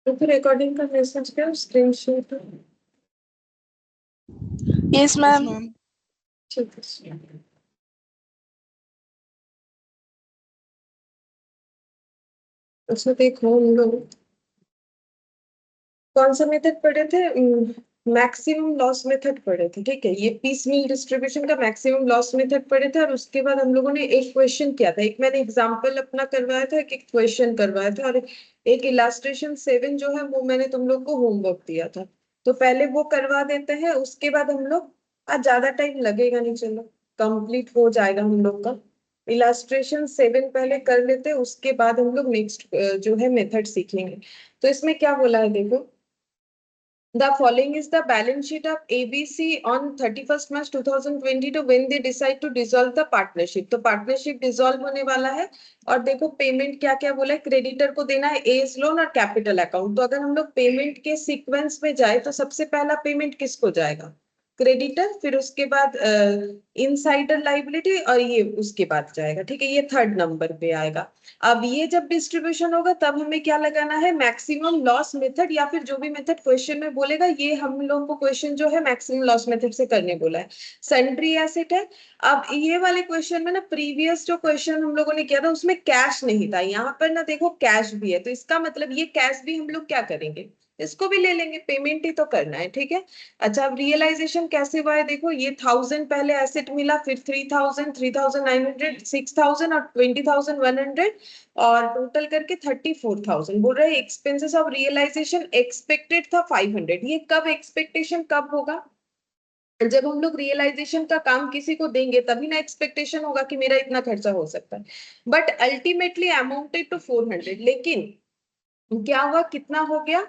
तो फिर रिकॉर्डिंग का मैसेज क्या स्क्रीन शेयर? Yes ma'am. ठीक है। अच्छा देखो हम लोग कौन सा मेथड पढ़े थे? मैक्सिमम लॉस मेथड पढ़े थे। ठीक है, ये पीस मील डिस्ट्रीब्यूशन का मैक्सिमम लॉस मेथड पढ़े थे। और उसके बाद हम लोगों ने एक क्वेश्चन किया था, एक मैंने एग्जांपल अपना करवाया था, एक क्वेश्चन करवाया था, और एक इलास्ट्रेशन 7 जो है वो मैंने तुम लोग को होमवर्क दिया था। तो पहले वो करवा देते हैं, उसके बाद हम लोग, आज ज्यादा टाइम लगेगा नहीं, चलो कंप्लीट हो जाएगा हम लोग का। इलास्ट्रेशन 7 पहले कर लेते हैं, उसके बाद हम लोग नेक्स्ट जो है मेथड सीखेंगे। तो इसमें क्या बोला है देखो, the following is the balance sheet of ABC on 31st March 2022 when they decide to dissolve the partnership। तो पार्टनरशिप डिसॉल्व होने वाला है। और देखो पेमेंट क्या क्या बोला है, क्रेडिटर को देना है एज लोन और कैपिटल अकाउंट। तो अगर हम लोग पेमेंट के सीक्वेंस में जाए तो सबसे पहला पेमेंट किसको जाएगा? क्रेडिटर, फिर उसके बाद इनसाइडर लाइबिलिटी, और ये उसके बाद जाएगा। ठीक है, ये थर्ड नंबर पे आएगा। अब ये जब डिस्ट्रीब्यूशन होगा तब हमें क्या लगाना है, मैक्सिमम लॉस मेथड, या फिर जो भी मेथड क्वेश्चन में बोलेगा, ये हम लोग को क्वेश्चन जो है मैक्सिमम लॉस मेथड से करने बोला है। सन्ड्री एसेट है। अब ये वाले क्वेश्चन में ना, प्रीवियस जो क्वेश्चन हम लोगों ने किया था उसमें कैश नहीं था, यहाँ पर ना देखो कैश भी है। तो इसका मतलब ये कैश भी हम लोग क्या करेंगे, इसको भी ले लेंगे, पेमेंट ही तो करना है। ठीक है। अच्छा, अब रियलाइजेशन कैसे हुआ है देखो, ये 1000 पहले एसेट मिला, फिर 3000, 3900, 6000 और 20100, और टोटल करके 34000। बोल रहे हैं एक्सपेंसेस ऑफ रियलाइजेशन एक्सपेक्टेड था 500। ये कब एक्सपेक्टेशन कब होगा? जब हम लोग रियलाइजेशन का काम किसी को देंगे तभी ना एक्सपेक्टेशन होगा कि मेरा इतना खर्चा हो सकता है। बट अल्टीमेटली अमाउंटेड टू 400, लेकिन क्या हुआ, कितना हो गया?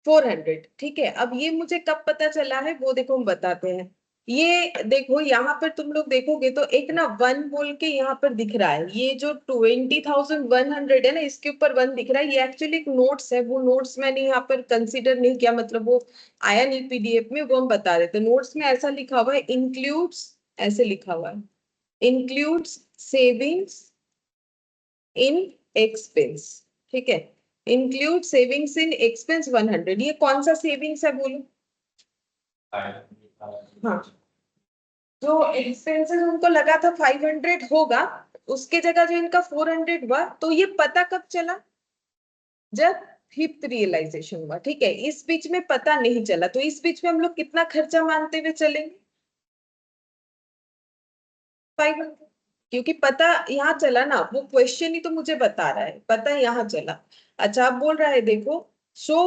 400। ठीक है, अब ये मुझे कब पता चला है वो देखो हम बताते हैं। ये देखो यहाँ पर तुम लोग देखोगे तो एक ना वन बोल के यहाँ पर दिख रहा है, ये जो 20,100 है ना, इसके ऊपर वन दिख रहा है। ये एक्चुअली एक नोट्स है, वो नोट्स मैंने यहाँ पर कंसीडर नहीं किया, मतलब वो आया नहीं पीडीएफ में, वो हम बता रहे थे। नोट्स में ऐसा लिखा हुआ है, इंक्लूड्स, ऐसे लिखा हुआ है, इंक्लूड्स सेविंग्स इन एक्सपेंस। ठीक है, इंक्लूड सेविंग्स इन एक्सपेंस 100। ये कौन सा सेविंग्स है बोलो? हाँ, जो एक्सपेंसेस उनको लगा था 500 होगा, उसके जगह जो इनका 400 हुआ, तो ये पता कब चला? जब फिफ्थ रियलाइजेशन हुआ। ठीक है, इस बीच में पता नहीं चला, तो इस बीच में हम लोग कितना खर्चा मानते हुए चलेंगे? 500, क्योंकि पता यहाँ चला ना, वो क्वेश्चन ही तो मुझे बता रहा है, पता यहाँ चला। अच्छा, अब बोल रहा है देखो, so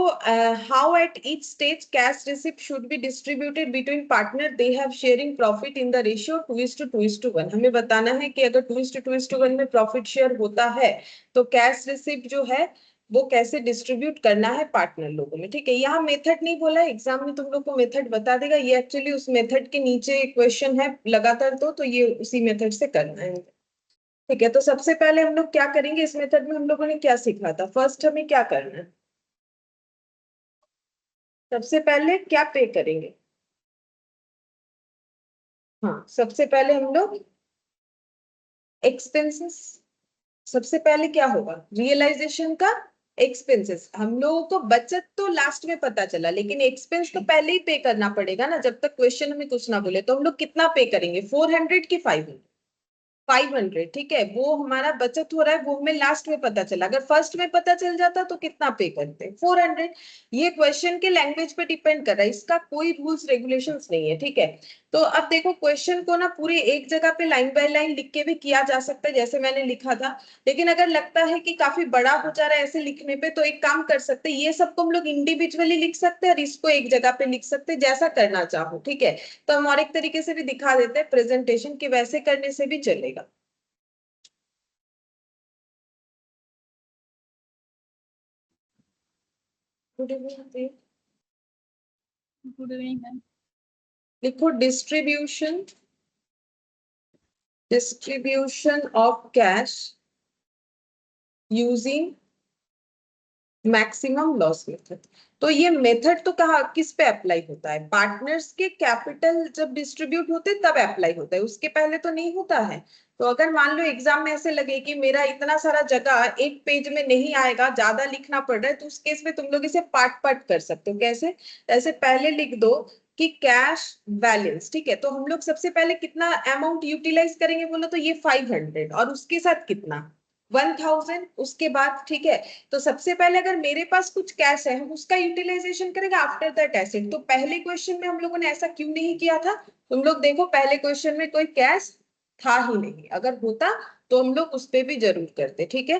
how at each stage cash receipt should be distributed between partner, they have sharing profit in the ratio 2:2:1। हमें बताना है कि अगर 2:2:1 में प्रॉफिट शेयर होता है तो कैश रिसिप्ट जो है वो कैसे डिस्ट्रीब्यूट करना है पार्टनर लोगों में। ठीक है, यहाँ मेथड नहीं बोला है, एग्जाम में तुम लोग को मेथड बता देगा, ये एक्चुअली उस मेथड के नीचे क्वेश्चन है लगातार, तो ये उसी मेथड से करना है। ठीक है, तो सबसे पहले हम लोग क्या करेंगे, इस मेथड में हम लोगों ने क्या सीखा था, फर्स्ट हमें क्या करना है, सबसे पहले क्या पे करेंगे? हाँ, सबसे पहले हम लोग एक्सपेंसेस, सबसे पहले क्या होगा, रियलाइजेशन का एक्सपेंसेस। हम लोगों को बचत तो लास्ट में पता चला, लेकिन एक्सपेंस तो पहले ही पे करना पड़ेगा ना, जब तक क्वेश्चन हमें कुछ ना बोले। तो हम लोग कितना पे करेंगे, 400 की 500? 500। ठीक है, वो हमारा बचत हो रहा है, वो हमें लास्ट में पता चला। अगर फर्स्ट में पता चल जाता तो कितना पे करते, 400। ये क्वेश्चन के लैंग्वेज पे डिपेंड कर रहा है, इसका कोई रूल्स रेगुलेशंस नहीं है। ठीक है, तो अब देखो क्वेश्चन को ना पूरे एक जगह पे लाइन बाय लाइन लिख के भी किया जा सकता है, जैसे मैंने लिखा था। लेकिन अगर लगता है कि काफी बड़ा हो जा रहा है ऐसे लिखने पे, तो एक काम कर सकते हैं, ये सबको हम लोग इंडिविजुअली लिख सकते हैं और इसको एक जगह पे लिख सकते हैं, जैसा करना चाहो। ठीक है, तो हम और एक तरीके से भी दिखा देते हैं प्रेजेंटेशन के, वैसे करने से भी चलेगा। Good evening. Good evening ma'am. लिखो distribution, distribution of cash using maximum loss method. तो ये मेथड तो कहा किस पे अप्लाई होता है, पार्टनर्स के कैपिटल जब डिस्ट्रीब्यूट होते तब अप्लाई होता है, उसके पहले तो नहीं होता है। तो अगर मान लो एग्जाम में ऐसे लगे कि मेरा इतना सारा जगह एक पेज में नहीं आएगा, ज्यादा लिखना पड़ रहा है, तो उस केस में तुम लोग इसे पार्ट पार्ट कर सकते हो। कैसे? ऐसे पहले लिख दो कि कैश बैलेंस, ठीक है, तो हम लोग सबसे पहले कितना अमाउंट यूटिलाइज करेंगे बोलो तो ये 500, और उसके साथ कितना 1000 उसके बाद, ठीक है। तो सबसे पहले अगर मेरे पास कुछ कैश है, हम उसका यूटिलाइजेशन करेंगे आफ्टर दैट एसेट। तो पहले क्वेश्चन में हम लोगों ने ऐसा क्यों नहीं किया था? तुम लोग देखो पहले क्वेश्चन में कोई कैश था ही नहीं, अगर होता तो हम लोग उस पे भी जरूर करते, ठीक है।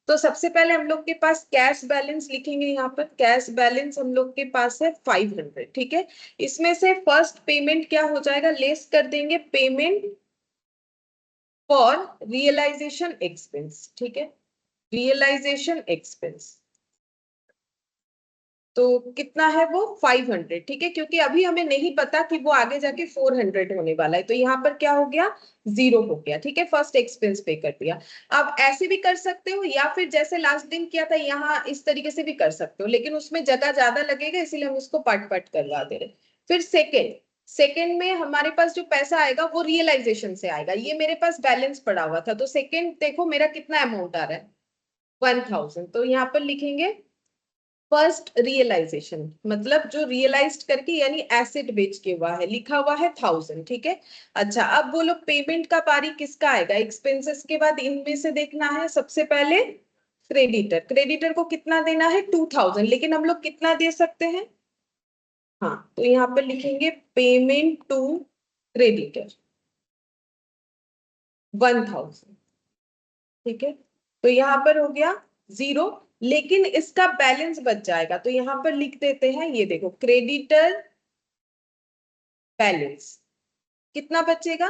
तो सबसे पहले हम लोग के पास कैश बैलेंस लिखेंगे, यहाँ पर कैश बैलेंस हम लोग के पास है 500, ठीक है। इसमें से फर्स्ट पेमेंट क्या हो जाएगा, लेस कर देंगे पेमेंट फॉर रियलाइजेशन एक्सपेंस, ठीक है, रियलाइजेशन एक्सपेंस। तो कितना है वो 500, ठीक है, क्योंकि अभी हमें नहीं पता कि वो आगे जाके 400 होने वाला है, तो यहाँ पर क्या हो गया, जीरो हो गया, ठीक है, फर्स्ट एक्सपेंस पे कर दिया। अब ऐसे भी कर सकते हो, या फिर जैसे लास्ट दिन किया था यहाँ इस तरीके से भी कर सकते हो, लेकिन उसमें जगह ज्यादा लगेगा, इसीलिए हम इसको पार्ट पार्ट करवा दे रहे। फिर सेकेंड, सेकेंड में हमारे पास जो पैसा आएगा वो रियलाइजेशन से आएगा, ये मेरे पास बैलेंस पड़ा हुआ था, तो सेकेंड देखो मेरा कितना अमाउंट आ रहा है 1000, तो यहाँ पर लिखेंगे फर्स्ट रियलाइजेशन, मतलब जो रियलाइज्ड करके यानी एसेट बेच के हुआ है, लिखा हुआ है 1000, ठीक है। अच्छा अब बोलो पेमेंट का पारी किसका आएगा, एक्सपेंसेस के बाद इनमें से देखना है सबसे पहले क्रेडिटर, क्रेडिटर को कितना देना है 2000, लेकिन हम लोग कितना दे सकते हैं, हाँ, तो यहाँ पर लिखेंगे पेमेंट टू क्रेडिटर 1000, ठीक है। तो यहाँ पर हो गया जीरो, लेकिन इसका बैलेंस बच जाएगा, तो यहाँ पर लिख देते हैं, ये देखो क्रेडिटर बैलेंस कितना बचेगा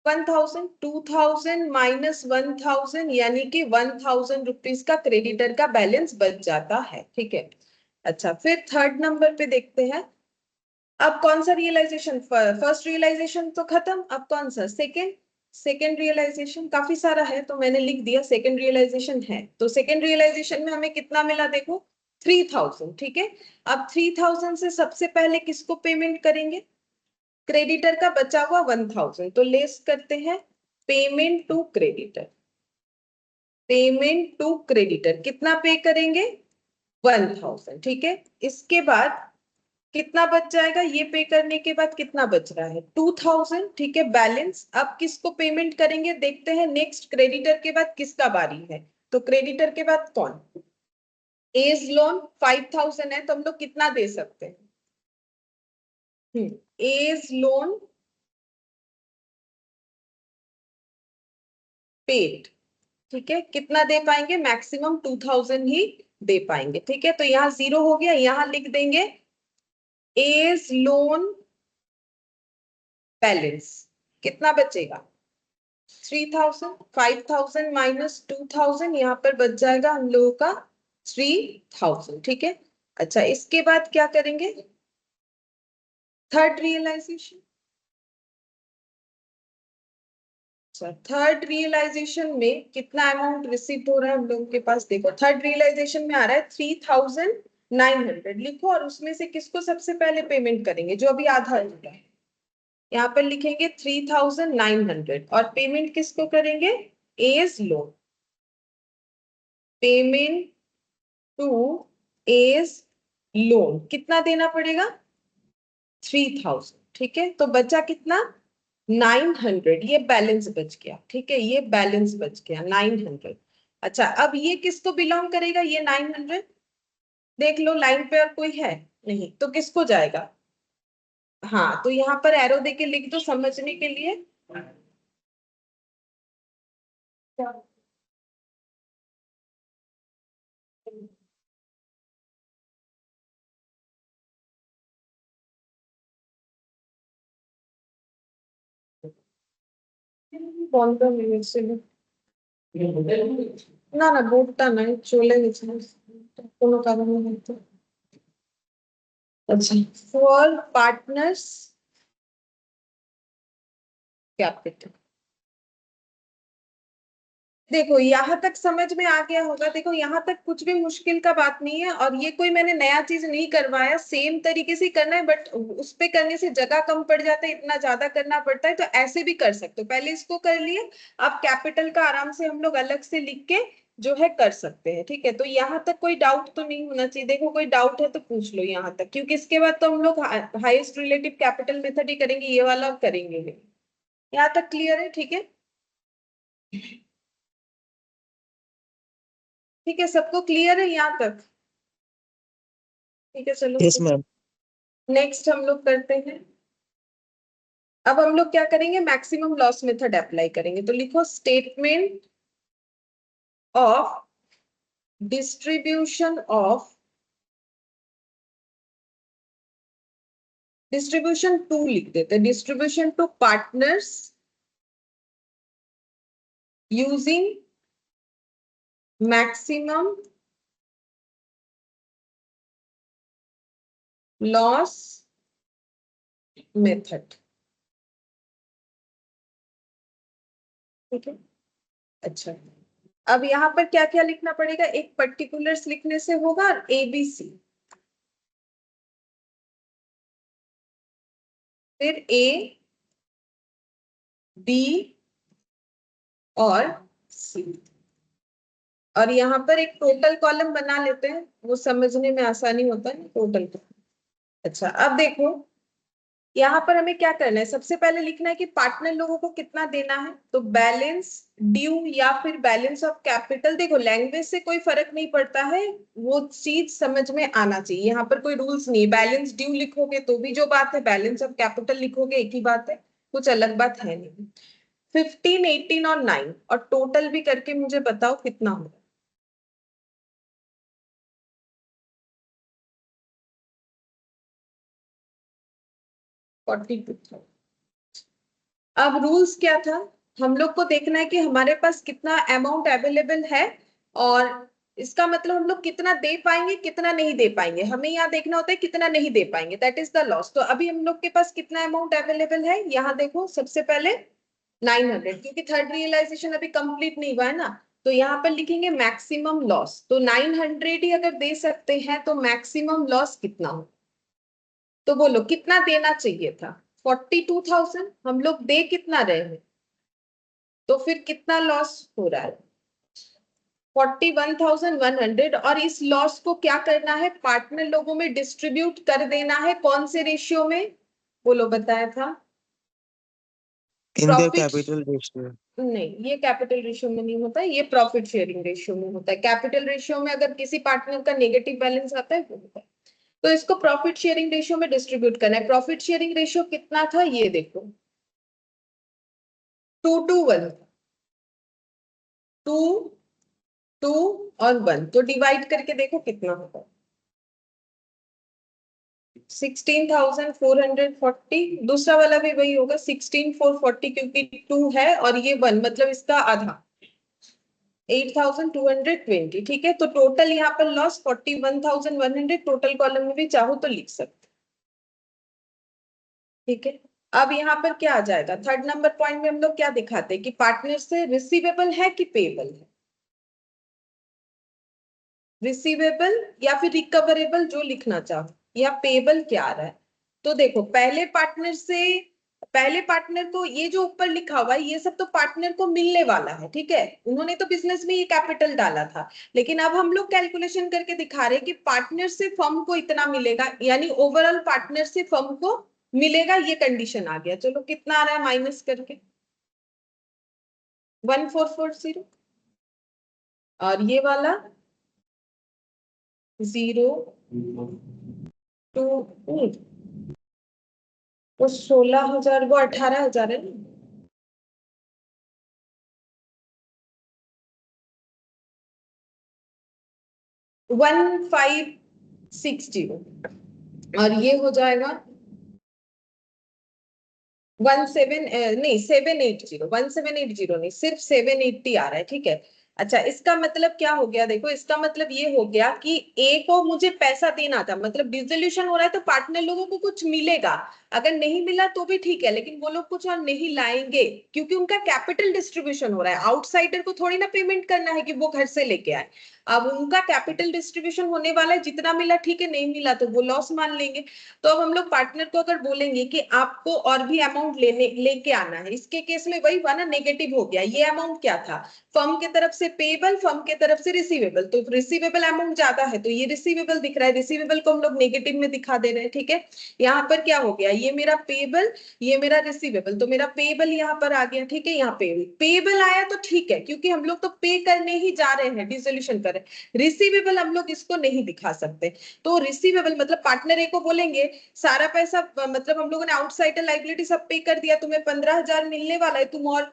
1000, 2000 माइनस 1000 यानी कि 1000 रुपीज का क्रेडिटर का बैलेंस बच जाता है, ठीक है। अच्छा फिर थर्ड नंबर पे देखते हैं, अब कौन सा रियलाइजेशन, फर्स्ट रियलाइजेशन तो खत्म, अब कौन सा सेकेंड, सेकेंड रियलाइजेशन काफी सारा है तो मैंने लिख दिया सेकेंड रियलाइजेशन है, तो सेकेंड रियलाइजेशन में हमें कितना मिला देखो 3000, ठीक है। अब 3000 से सबसे पहले किसको पेमेंट करेंगे, क्रेडिटर का बचा हुआ 1000, तो लेस करते हैं payment to creditor, payment to creditor कितना पे करेंगे 1000, ठीक है। इसके बाद कितना बच जाएगा, ये पे करने के बाद कितना बच रहा है 2000, ठीक है, बैलेंस। अब किसको पेमेंट करेंगे देखते हैं, नेक्स्ट क्रेडिटर के बाद किसका बारी है, तो क्रेडिटर के बाद कौन, एज लोन 5000 है, तो हम लोग कितना दे सकते हैं, एज लोन पेड, ठीक है, कितना दे पाएंगे, मैक्सिमम 2000 ही दे पाएंगे, ठीक है। तो यहाँ जीरो हो गया, यहाँ लिख देंगे एज लोन बैलेंस कितना बचेगा 3000, 5000 माइनस 2000, यहाँ पर बच जाएगा हम लोगों का 3000, ठीक है। अच्छा इसके बाद क्या करेंगे, थर्ड रियलाइजेशन, थर्ड रियलाइजेशन में कितना अमाउंट रिसीव हो रहा है हम लोगों के पास, देखो थर्ड रियलाइजेशन में आ रहा है 3900, लिखो, और उसमें से किसको सबसे पहले पेमेंट करेंगे, जो अभी आधा जुड़ा है, यहाँ पर लिखेंगे 3900, और पेमेंट किसको करेंगे, A's loan, payment to A's loan कितना देना पड़ेगा 3000, ठीक है। तो बचा कितना 900, ये बैलेंस बच गया, ठीक है, ये बैलेंस बच गया 900। अच्छा अब ये किसको बिलोंग करेगा, ये 900 देख लो लाइन पे और कोई है नहीं, तो किसको जाएगा, हाँ, तो यहाँ पर एरो देके लिख दो समझने के लिए। कौन सा मिनट से না না বোর্ডটা নাই চলে গেছে কোনো কারণে হয়তো। अच्छा फॉर पार्टनर्स कैपिटल, देखो यहाँ तक समझ में आ गया होगा। देखो यहाँ तक कुछ भी मुश्किल का बात नहीं है, और ये कोई मैंने नया चीज नहीं करवाया, सेम तरीके से करना है, बट उस पे करने से जगह कम पड़ जाता है, इतना ज्यादा करना पड़ता है, तो ऐसे भी कर सकते हो। पहले इसको कर लिए, अब कैपिटल का आराम से हम लोग अलग से लिख के जो है कर सकते हैं। ठीक है, तो यहाँ तक कोई डाउट तो नहीं होना चाहिए। देखो कोई डाउट है तो पूछ लो यहाँ तक, क्योंकि इसके बाद तो हम लोग हाईएस्ट रिलेटिव कैपिटल मेथड ही करेंगे, ये वाला करेंगे नहीं। यहाँ तक क्लियर है? ठीक है, ठीक है, सबको क्लियर है यहाँ तक? ठीक है, चलो यस मैम। नेक्स्ट हम लोग करते हैं। अब हम लोग क्या करेंगे, मैक्सिमम लॉस मेथड अप्लाई करेंगे। तो लिखो statement of distribution of, distribution to लिख देते हैं, distribution to partners using maximum loss method. ठीक है, अच्छा, अब यहाँ पर क्या क्या लिखना पड़ेगा, एक पर्टिकुलर्स लिखने से होगा, और एबीसी, फिर ए बी और सी, और यहाँ पर एक टोटल कॉलम बना लेते हैं, वो समझने में आसानी होता है टोटल का। अच्छा, अब देखो यहाँ पर हमें क्या करना है, सबसे पहले लिखना है कि पार्टनर लोगों को कितना देना है। तो बैलेंस ड्यू या फिर बैलेंस ऑफ कैपिटल, देखो लैंग्वेज से कोई फर्क नहीं पड़ता है, वो चीज समझ में आना चाहिए। यहाँ पर कोई रूल्स नहीं है, बैलेंस ड्यू लिखोगे तो भी जो बात है, बैलेंस ऑफ कैपिटल लिखोगे एक ही बात है, कुछ अलग बात है नहीं। 15, 18 और 9, और टोटल भी करके मुझे बताओ कितना होगा। 42,000। अब रूल्स क्या था, हम लोग को देखना है कि हमारे पास कितना अमाउंट अवेलेबल है, और इसका मतलब हम लोग कितना दे पाएंगे कितना नहीं दे पाएंगे, हमें यहाँ देखना होता है कितना नहीं दे पाएंगे, दैट इज द लॉस। तो अभी हम लोग के पास कितना अमाउंट अवेलेबल है, यहाँ देखो सबसे पहले 900, क्योंकि थर्ड रियलाइजेशन अभी कंप्लीट नहीं हुआ है ना, तो यहाँ पर लिखेंगे मैक्सिमम लॉस। तो 900 ही अगर दे सकते हैं तो मैक्सिमम लॉस कितना हो, तो बोलो कितना देना चाहिए था। 42,000, हम लोग दे कितना रहे हैं, तो फिर कितना लॉस हो रहा है, 41,100। और इस लॉस को क्या करना है, पार्टनर लोगों में डिस्ट्रीब्यूट कर देना है, कौन से रेशियो में, बोलो बताया था, in the profit, capital ratio. नहीं ये कैपिटल रेशियो में नहीं होता है, ये प्रॉफिट शेयरिंग रेशियो में होता है। कैपिटल रेशियो में अगर किसी पार्टनर का नेगेटिव बैलेंस आता है वो होता है, तो इसको प्रॉफिट शेयरिंग रेशियो में डिस्ट्रीब्यूट करना है। प्रॉफिट शेयरिंग रेशियो कितना था, ये देखो 2:1, 2, 2 और 1, तो डिवाइड करके देखो कितना होगा, 16,440। दूसरा वाला भी वही होगा 16,440, क्योंकि 2 है और ये 1, मतलब इसका आधा, 8,220। ठीक है, तो टोटल यहाँ पर लॉस 41,100, टोटल कॉलम में भी चाहो तो लिख सकते। ठीक है, अब यहाँ पर क्या आ जाएगा, थर्ड नंबर पॉइंट में हम लोग क्या दिखाते हैं कि पार्टनर से रिसीवेबल है कि पेबल है, रिसीवेबल या फिर रिकवरेबल जो लिखना चाहो, या पेबल क्या आ रहा है। तो देखो पहले पार्टनर से, पहले पार्टनर को ये जो ऊपर लिखा हुआ है ये सब तो पार्टनर को मिलने वाला है, ठीक है, उन्होंने तो बिजनेस में ये कैपिटल डाला था। लेकिन अब हम लोग कैलकुलेशन करके दिखा रहे हैं कि पार्टनर से फर्म को इतना मिलेगा, यानी ओवरऑल पार्टनर से फर्म को मिलेगा, ये कंडीशन आ गया। चलो कितना आ रहा है माइनस करके, 1440, और ये वाला 0, 2, वो 16,000, वो 18,000 है ना। 1560, और ये हो जाएगा नहीं 780, 1780 नहीं, सिर्फ 780 आ रहा है। ठीक है, अच्छा इसका मतलब क्या हो गया, देखो इसका मतलब ये हो गया कि ए को मुझे पैसा देना था, मतलब डिसोल्यूशन हो रहा है तो पार्टनर लोगों को कुछ मिलेगा, अगर नहीं मिला तो भी ठीक है, लेकिन वो लोग कुछ और नहीं लाएंगे क्योंकि उनका कैपिटल डिस्ट्रीब्यूशन हो रहा है। आउटसाइडर को थोड़ी ना पेमेंट करना है कि वो घर से लेके आए। अब उनका कैपिटल डिस्ट्रीब्यूशन होने वाला है, जितना मिला ठीक है, नहीं मिला तो वो लॉस मान लेंगे। तो अब हम लोग पार्टनर को अगर बोलेंगे कि आपको और भी अमाउंट लेके आना है, इसके केस में वही हुआ ना, नेगेटिव हो गया। ये अमाउंट क्या था, फर्म के तरफ से पेबल, फर्म के तरफ से रिसीवेबल। तो रिसीवेबल अमाउंट ज्यादा है तो ये रिसीवेबल दिख रहा है, रिसीवेबल को हम लोग नेगेटिव में दिखा दे रहे हैं। ठीक है, यहाँ पर क्या हो गया, ये मेरा पेबल, ये मेरा रिसीवेबल, तो मेरा पेबल यहाँ पर आ गया। ठीक है, यहाँ पेबल पेबल आया तो ठीक है, क्योंकि हम लोग तो पे करने ही जा रहे हैं, डिसोल्यूशन कर रहे हैं। रिसीवेबल हम लोग इसको नहीं दिखा सकते। तो रिसीवेबल मतलब पार्टनर ए को बोलेंगे सारा पैसा, मतलब हम लोगों ने आउटसाइडर लाइबिलिटी सब पे कर दिया, तुम्हें 15,000 मिलने वाला है, तुम और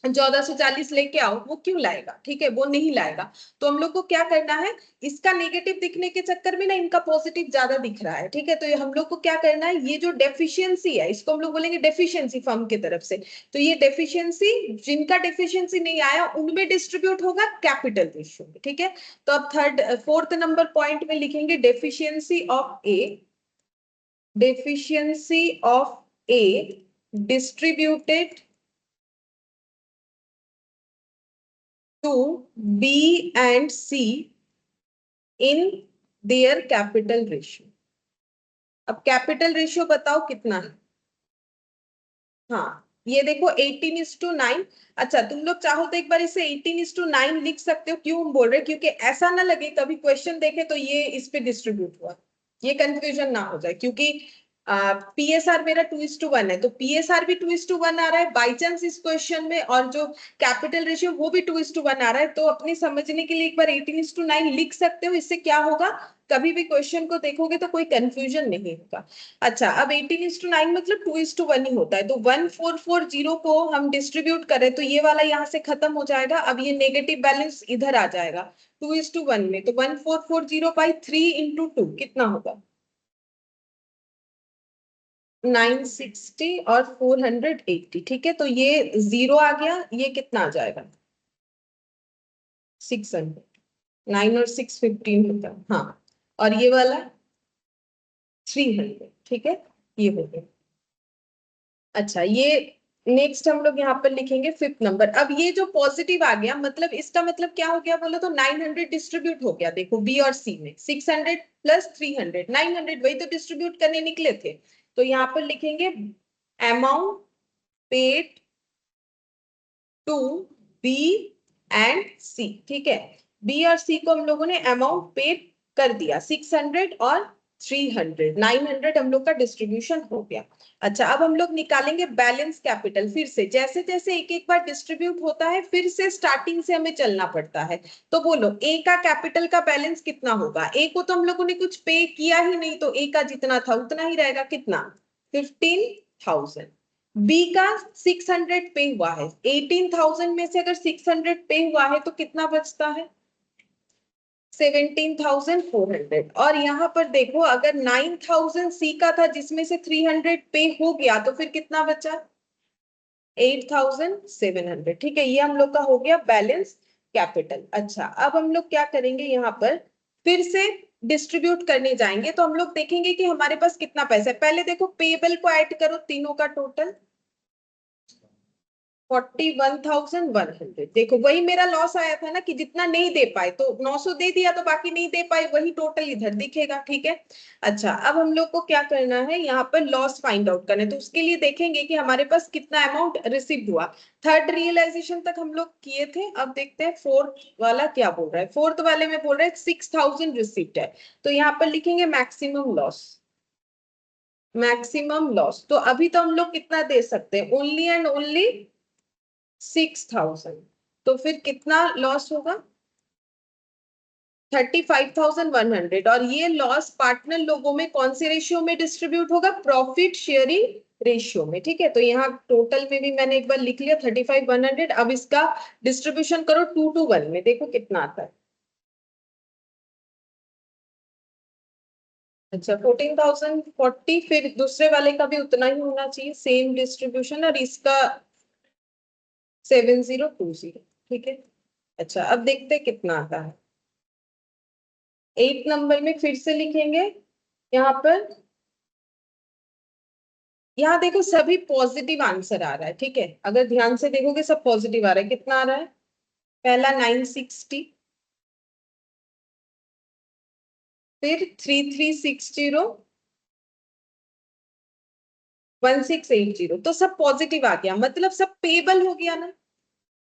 1440 लेके आओ। वो क्यों लाएगा, ठीक है, वो नहीं लाएगा। तो हम लोग को क्या करना है, इसका नेगेटिव दिखने के चक्कर में ना इनका पॉजिटिव ज्यादा दिख रहा है। ठीक है, तो ये हम लोग को क्या करना है, ये जो डेफिशिएंसी है इसको हम लोग बोलेंगे डेफिशिएंसी फर्म की तरफ से। तो ये डेफिशिएंसी, जिनका डेफिशिएंसी नहीं आया उनमें डिस्ट्रीब्यूट होगा कैपिटल रेशियो में। ठीक है, तो अब फोर्थ नंबर पॉइंट में लिखेंगे deficiency of A, deficiency of A distributed to B and C in their capital ratio। अब कैपिटल रेशियो बताओ कितना है। हाँ, ये देखो 18:9। अच्छा, तुम लोग चाहो तो एक बार इसे 18:9 लिख सकते हो। क्यों हम बोल रहे हैं, क्योंकि ऐसा ना लगे कभी क्वेश्चन देखे तो ये इस पे डिस्ट्रीब्यूट हुआ, ये कंफ्यूजन ना हो जाए। क्योंकि पीएसआर मेरा 2:1 है, तो पीएसआर भी 2:1 आ रहा है बाई चांस इस क्वेश्चन में, और जो कैपिटल रेशियो वो भी 2:1 आ रहा है। तो अपने समझने के लिए एक बार 18:9 लिख सकते हो। इससे क्या होगा, कभी भी क्वेश्चन को देखोगे तो कोई कंफ्यूजन नहीं होगा। अच्छा, अब 18:9 मतलब 2:1 ही होता है। तो 1440 को हम डिस्ट्रीब्यूट करें तो ये वाला यहाँ से खत्म हो जाएगा। अब ये नेगेटिव बैलेंस इधर आ जाएगा 2:1 में। तो 1440 बाई 3 इंटू 2 कितना होगा, 960 और 480। ठीक है, तो ये जीरो आ गया, ये कितना आ जाएगा 600। 9 और 6 15 होता है, हाँ। और ये वाला 300। ठीक है, ये हो गया। अच्छा, ये नेक्स्ट हम लोग यहाँ पर लिखेंगे फिफ्थ नंबर। अब ये जो पॉजिटिव आ गया, मतलब इसका मतलब क्या हो गया बोलो तो 900 डिस्ट्रीब्यूट हो गया। देखो बी और सी में 600 प्लस 300 900, वही तो डिस्ट्रीब्यूट करने निकले थे। तो यहाँ पर लिखेंगे amount paid to B and C. ठीक है, बी और सी को हम लोगों ने अमाउंट पेड कर दिया 600 और 300, 900 हम लोग का डिस्ट्रीब्यूशन हो गया। अच्छा, अब हम लोग निकालेंगे बैलेंस कैपिटल। फिर से जैसे जैसे एक एक बार डिस्ट्रीब्यूट होता है, फिर से स्टार्टिंग से हमें चलना पड़ता है। तो बोलो ए का कैपिटल का बैलेंस कितना होगा। ए को तो हम लोगों ने कुछ पे किया ही नहीं, तो ए का जितना था उतना ही रहेगा, कितना 15,000। बी का 600 पे हुआ है, 18,000 में से अगर 600 पे हुआ है तो कितना बचता है 17,400। और यहाँ पर देखो अगर 9,000 सी का था जिसमें से 300 पे हो गया तो फिर कितना बचा 8,700। ठीक है, ये हम लोग का हो गया बैलेंस कैपिटल। अच्छा, अब हम लोग क्या करेंगे, यहाँ पर फिर से डिस्ट्रीब्यूट करने जाएंगे। तो हम लोग देखेंगे कि हमारे पास कितना पैसा है। पहले देखो पेबल को ऐड करो, तीनों का टोटल 41,100। देखो वही मेरा लॉस आया था ना कि जितना नहीं दे पाए, तो 900 दे दिया तो बाकी नहीं दे पाए, वही टोटल इधर दिखेगा। ठीक है, अच्छा, अब हम लोग को क्या करना है, यहाँ पर लॉस फाइंड आउट करना है। तो उसके लिए देखेंगे कि हमारे पास कितना अमाउंट रिसीव हुआ। थर्ड रियलाइजेशन तक हम लोग किए थे। अब देखते हैं फोर्थ वाला क्या बोल रहा है। फोर्थ वाले में बोल रहा है 6,000 रिसीव्ड है। तो यहाँ पर लिखेंगे मैक्सिमम लॉस, मैक्सिमम लॉस। तो अभी तो हम लोग कितना दे सकते हैं, ओनली एंड ओनली 6,000। तो फिर कितना लॉस होगा 35,100। और ये लॉस पार्टनर लोगों में कौन से रेशियो में डिस्ट्रीब्यूट होगा, प्रॉफिट शेयरिंग रेशियो में। ठीक है, तो यहाँ टोटल में भी मैंने एक बार लिख लिया 35,100। अब इसका डिस्ट्रीब्यूशन करो 2:1 में, देखो कितना आता है। अच्छा, 14,040। फिर दूसरे वाले का भी उतना ही होना चाहिए, सेम डिस्ट्रीब्यूशन, और इसका 7,020। ठीक है, अच्छा, अब देखते हैं कितना आता है। 8 नंबर में फिर से लिखेंगे यहाँ पर यहाँ देखो सभी पॉजिटिव आंसर आ रहा है, ठीक है, अगर ध्यान से देखोगे सब पॉजिटिव आ रहा है। कितना आ रहा है? पहला 960, फिर 3360, 1680, तो सब पॉजिटिव आ गया, मतलब सब पेबल हो गया ना।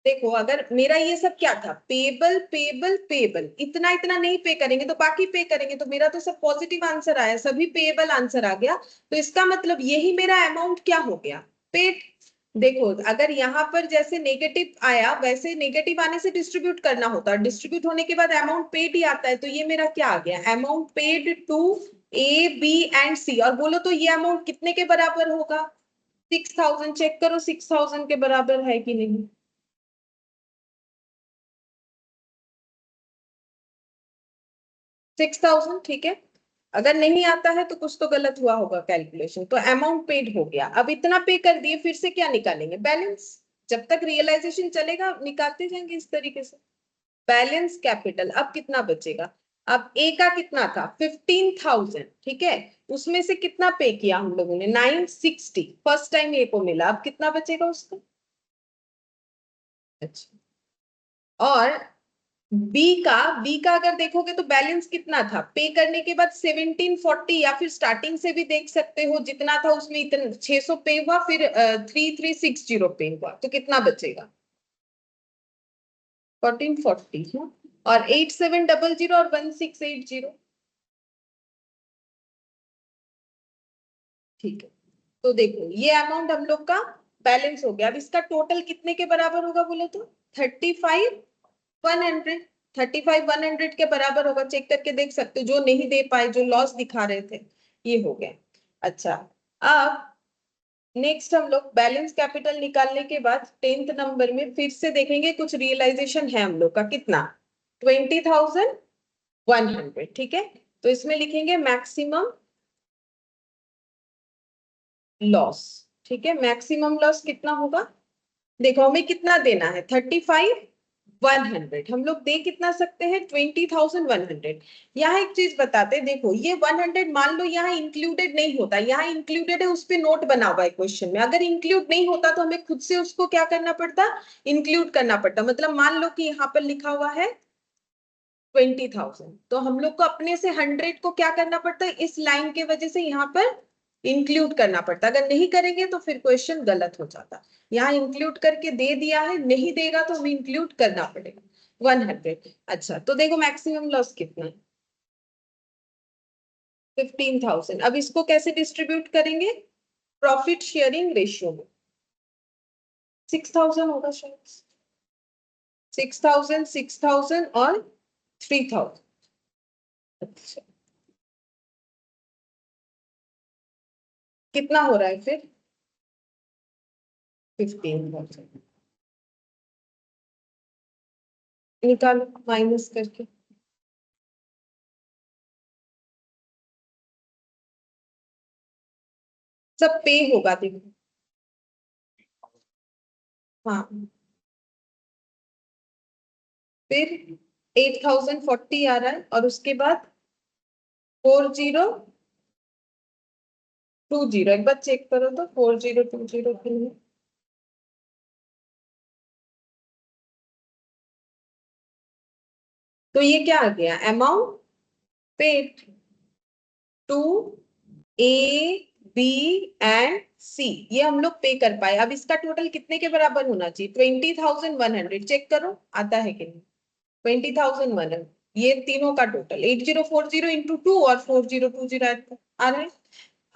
देखो अगर मेरा ये सब क्या था, पेबल पेबल पेबल, इतना इतना नहीं पे करेंगे तो बाकी पे करेंगे, तो मेरा तो सब पॉजिटिव आंसर आया, सभी पेबल आंसर आ गया, तो इसका मतलब यही मेरा अमाउंट क्या हो गया, पेड। देखो अगर यहाँ पर जैसे नेगेटिव आया वैसे नेगेटिव आने से डिस्ट्रीब्यूट करना होता है, डिस्ट्रीब्यूट होने के बाद अमाउंट पेड ही आता है, तो ये मेरा क्या आ गया, amount paid to A B and C. और बोलो तो ये अमाउंट कितने के बराबर होगा? 6000। चेक करो 6000 के बराबर है कि नहीं। 6000, ठीक है। अगर नहीं आता है तो कुछ तो गलत हुआ होगा कैलकुलेशन, तो अमाउंट पेड हो गया। अब इतना पे कर दिए, फिर से क्या निकालेंगे, बैलेंस। जब तक रियलाइजेशन चलेगा निकालते जाएंगे इस तरीके से। बैलेंस कैपिटल अब कितना बचेगा? अब ए का कितना था, 15,000, ठीक है, उसमें से कितना पे किया हम लोगों ने, 960 फर्स्ट टाइम ए को मिला, अब कितना बचेगा उसका? अच्छा। और बी का अगर देखोगे तो बैलेंस कितना था पे करने के बाद, 1740, या फिर स्टार्टिंग से भी देख सकते हो जितना था उसमें इतना 600 पे हुआ, फिर 3360 पे हुआ, तो कितना बचेगा? 1440 है। और 8700 और 1680, ठीक है। तो देखो ये अमाउंट हम लोग का बैलेंस हो गया। अब इसका टोटल कितने के बराबर होगा बोले तो? 35,100। 35,100 के बराबर होगा, चेक करके देख सकते हो, जो नहीं दे पाए, जो लॉस दिखा रहे थे, ये हो गया। अच्छा, अब नेक्स्ट हम लोग बैलेंस कैपिटल निकालने के बाद 10th नंबर में फिर से देखेंगे, कुछ रियलाइजेशन है हम लोग का, कितना, 20,100, ठीक है। तो इसमें लिखेंगे मैक्सिमम लॉस, ठीक है, मैक्सिमम लॉस कितना होगा? देखो हमें कितना देना है, 35,100, हम लोग दे कितना सकते हैं, 20,100। यहाँ एक चीज बताते हैं, देखो ये 100 मान लो यहाँ इंक्लूडेड नहीं होता, यहाँ इंक्लूडेड है, उस पे नोट बना हुआ है क्वेश्चन में, अगर इंक्लूड नहीं होता तो हमें खुद से उसको क्या करना पड़ता, इंक्लूड करना पड़ता। मतलब मान लो कि यहाँ पर लिखा हुआ है 20,000, तो हम लोग को अपने से 100 को क्या करना पड़ता है, इस लाइन के वजह से यहाँ पर इंक्लूड करना पड़ता। अगर नहीं करेंगे तो फिर क्वेश्चन गलत हो जाता। यहाँ इंक्लूड करके दे दिया है, नहीं देगा तो हमें इंक्लूड करना पड़ेगा 100। अच्छा, तो देखो मैक्सिमम लॉस कितना है, 15,000। अब इसको कैसे डिस्ट्रीब्यूट करेंगे, प्रॉफिट शेयरिंग रेशियो में। 6,000 होगा शायद, 6,000, 6,000 और 3,000। अच्छा, कितना हो रहा है फिर, 15,000। निकालो माइनस करके, सब पे होगा देखो। हाँ, फिर 8,040 आ रहा है, और उसके बाद 4020, एक बार चेक करो तो 4020 के लिए, तो ये क्या आ गया, amount paid to A B and C, ये हम लोग पे कर पाए। अब इसका टोटल कितने के बराबर होना चाहिए, 20,100, चेक करो आता है कि नहीं, 20,100, ये तीनों का टोटल 8040 इंटू 2 और 4020 आ रहा है।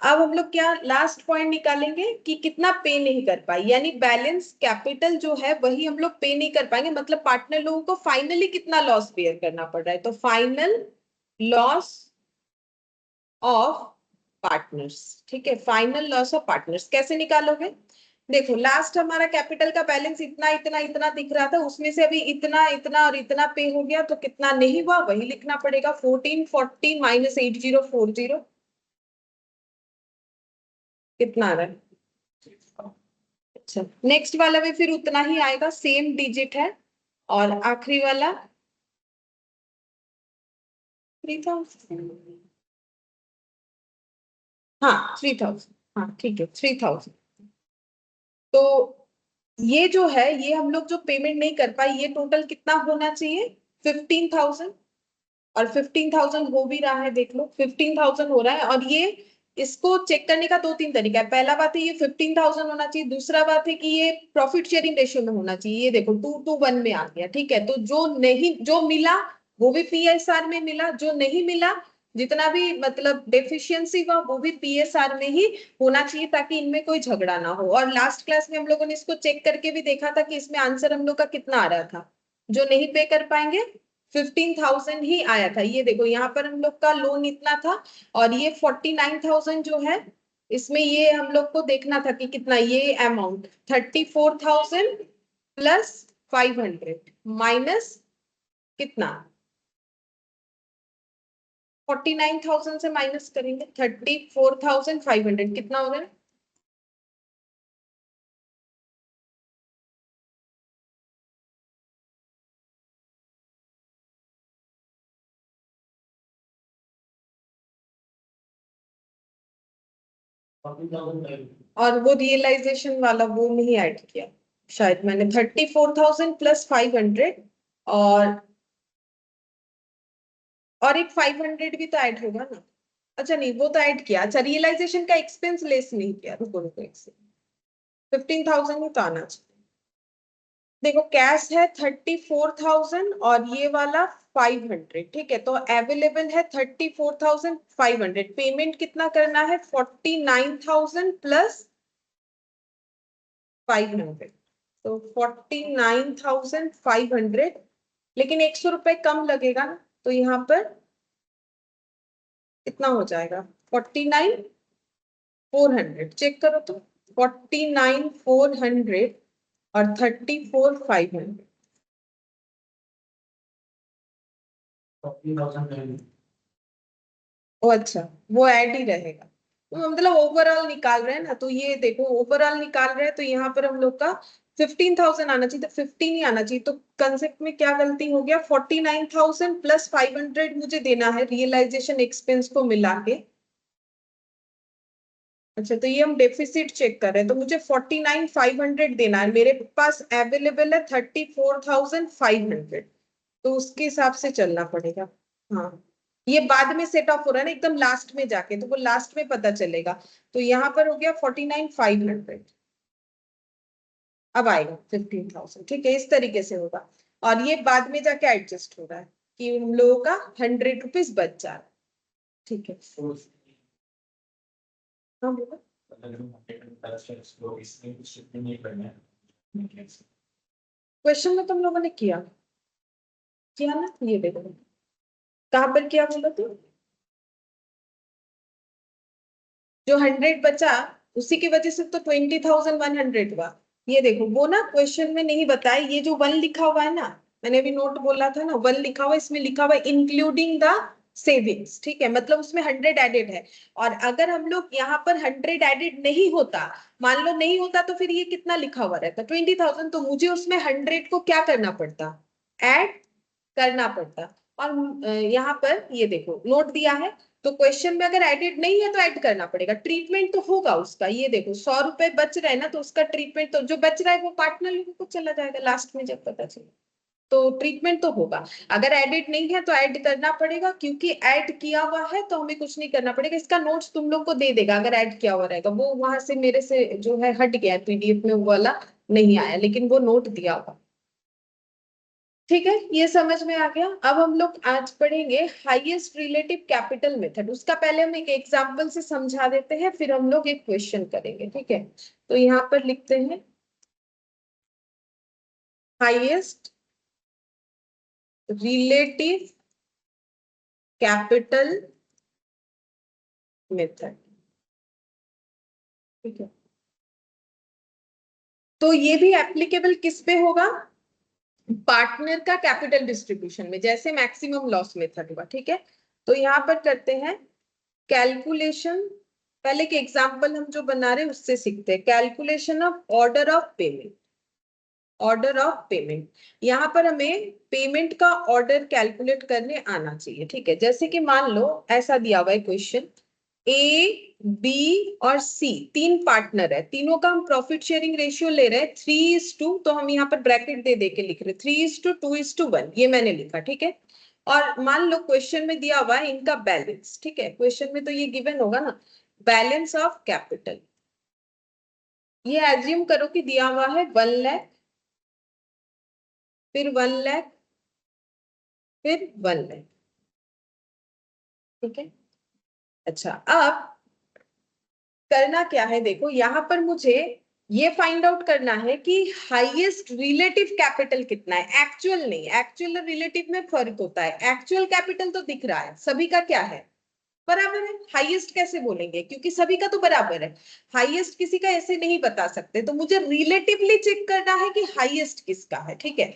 अब हम लोग क्या लास्ट पॉइंट निकालेंगे कि कितना पे नहीं कर पाए, यानी बैलेंस कैपिटल जो है वही हम लोग पे नहीं कर पाएंगे, मतलब पार्टनर लोगों को फाइनली कितना लॉस बेयर करना पड़ रहा है, तो फाइनल लॉस ऑफ पार्टनर्स, ठीक है, फाइनल लॉस ऑफ पार्टनर्स कैसे निकालोगे? देखो लास्ट हमारा कैपिटल का बैलेंस इतना इतना इतना दिख रहा था, उसमें से अभी इतना इतना और इतना पे हो गया, तो कितना नहीं हुआ वही लिखना पड़ेगा, 1440 माइनस 8040, कितना आ रहा है? अच्छा, नेक्स्ट वाला भी फिर उतना ही आएगा, सेम डिजिट है, और आखिरी वाला 3,000, हाँ 3,000। हाँ ठीक है 3000। तो ये जो है, ये हम लोग जो पेमेंट नहीं कर पाए, ये टोटल कितना होना चाहिए 15,000। और 15,000 हो भी रहा है, देख लो 15,000 हो रहा है। और ये इसको चेक करने का दो तीन तरीका है। पहला बात है ये 15,000 होना चाहिए, दूसरा बात है कि ये प्रॉफिट शेयरिंग रेशियो में होना चाहिए। ये देखो 2:1 में आ गया, ठीक है। तो जो नहीं, जो मिला वो भी पीएसआर में मिला, जो नहीं मिला, जितना भी मतलब डेफिशिएंसी हुआ वो भी पीएसआर में ही होना चाहिए, ताकि इनमें कोई झगड़ा ना हो। और लास्ट क्लास में हम लोगों ने इसको चेक करके भी देखा था कि इसमें आंसर हम लोग का कितना आ रहा था। जो नहीं पे कर पाएंगे 15,000 ही आया था। ये देखो यहाँ पर हम लोग का लोन इतना था, और ये 49,000 जो है, इसमें ये हम लोग को देखना था कि कितना ये अमाउंट 34,000 प्लस 500 माइनस कितना 49,000 से माइनस करेंगे 34,500 कितना हो गया। और वो रियलाइजेशन वाला वो नहीं ऐड किया शायद मैंने, 34,000 प्लस 500, और एक 500 भी तो ऐड होगा ना। अच्छा नहीं, वो तो ऐड किया। अच्छा, रियलाइजेशन का एक्सपेंस लेस नहीं किया, रुको रुको एक से 15,000 ही तो आना चाहिए। देखो कैश है 34,000 और ये वाला 500, ठीक है। तो अवेलेबल है 34,500। पेमेंट कितना करना है 49,000 प्लस 500। तो 49,500, लेकिन 100 रुपए कम लगेगा ना, तो यहाँ पर इतना हो जाएगा 49,400। चेक करो तो 49,400 और 34,500। ओ अच्छा, वो ऐड ही रहेगा। तो मतलब ओवरऑल निकाल रहे हैं ना, तो ये देखो ओवरऑल निकाल रहे हैं, तो यहाँ पर हम लोग का 15,000 आना चाहिए, तो 15 ही आना चाहिए। तो कंसेप्ट में क्या गलती हो गया, 49,000 प्लस 500 मुझे देना है रियलाइजेशन एक्सपेंस को मिला के। अच्छा, तो ये हम डेफिसिट चेक कर रहे हैं, तो मुझे 49,500 देना है। मेरे पास अवेलेबल है 34,500, तो उसके हिसाब से चलना पड़ेगा। हाँ, ये बाद में सेट ऑफ हो रहा है ना, एकदम लास्ट में जाके, तो वो लास्ट में पता चलेगा। तो यहाँ पर हो गया 49,500, अब आएगा 15,000, ठीक है। इस तरीके से होगा। और ये बाद में जाके एडजस्ट हो रहा है कि उन लोगों का 100 रुपीज बच जा रहा है, ठीक है। हाँ बोलो। क्वेश्चन में तुम लोगों ने किया किया ना, ये देखो कहाँ पर किया बोलो तो। जो 100 बचा उसी की वजह से तो 20,100 हुआ। ये देखो वो ना क्वेश्चन में नहीं बताया, ये जो 1 लिखा हुआ है ना, मैंने अभी नोट बोला था ना 1 लिखा हुआ है, इसमें लिखा हुआ है इंक्लूडिंग द सेविंग्स, ठीक है। मतलब उसमें 100 एडेड है। और अगर हम लोग यहाँ पर 100 एडेड नहीं होता, मान लो नहीं होता, तो फिर ये कितना लिखा हुआ रहता 20,000। तो मुझे उसमें 100 को क्या करना पड़ता, ऐड करना पड़ता। और यहाँ पर ये देखो नोट दिया है, तो क्वेश्चन में अगर एडिड नहीं है तो ऐड करना पड़ेगा। ट्रीटमेंट तो होगा उसका, ये देखो 100 रुपए बच रहे हैं ना, तो उसका ट्रीटमेंट तो जो बच रहा है वो पार्टनर लोगों को चला जाएगा लास्ट में जब पता चले, तो ट्रीटमेंट तो होगा। अगर एडिड नहीं है तो ऐड करना पड़ेगा, क्योंकि ऐड किया हुआ है तो हमें कुछ नहीं करना पड़ेगा। इसका नोट्स तुम लोग को दे देगा अगर ऐड किया हुआ रहेगा। वो वहां से मेरे से जो है हट गया, पीडीएफ में वो वाला नहीं आया, लेकिन वो नोट दिया हुआ, ठीक है। ये समझ में आ गया। अब हम लोग आज पढ़ेंगे हाईएस्ट रिलेटिव कैपिटल मेथड। उसका पहले हम एक एग्जांपल से समझा देते हैं, फिर हम लोग एक क्वेश्चन करेंगे, ठीक है। तो यहाँ पर लिखते हैं हाईएस्ट रिलेटिव कैपिटल मेथड, ठीक है। तो ये भी एप्लीकेबल किस पे होगा, पार्टनर का कैपिटल डिस्ट्रीब्यूशन में, जैसे मैक्सिमम लॉस मेथड हुआ, ठीक है। तो यहाँ पर करते हैं कैलकुलेशन। पहले के एग्जांपल हम जो बना रहे हैं उससे सीखते हैं। Calculation of order of payment, order of payment. यहाँ पर हमें पेमेंट का ऑर्डर कैलकुलेट करने आना चाहिए, ठीक है। जैसे कि मान लो ऐसा दिया हुआ है क्वेश्चन ए, बी और सी तीन पार्टनर है, तीनों का हम प्रॉफिट शेयरिंग रेशियो ले रहे हैं 3:2, तो हम यहाँ पर ब्रैकेट दे दे के लिख रहे 3:2:1, ये मैंने लिखा, ठीक है। और मान लो क्वेश्चन में दिया हुआ है इनका बैलेंस, ठीक है, क्वेश्चन में तो ये गिवन होगा ना, बैलेंस ऑफ कैपिटल। ये एज्यूम करो कि दिया हुआ है 1 लाख, फिर 1 लाख, फिर 1 लाख, ठीक है। अच्छा, अब करना क्या है, देखो यहाँ पर मुझे ये फाइंड आउट करना है कि हाईएस्ट रिलेटिव कैपिटल कितना है, एक्चुअल नहीं, एक्चुअल और रिलेटिव में फर्क होता है। एक्चुअल कैपिटल तो दिख रहा है, सभी का क्या है, बराबर है। हाईएस्ट कैसे बोलेंगे, क्योंकि सभी का तो बराबर है, हाईएस्ट किसी का ऐसे नहीं बता सकते, तो मुझे रिलेटिवली चेक करना है कि हाईएस्ट किसका है, ठीक है।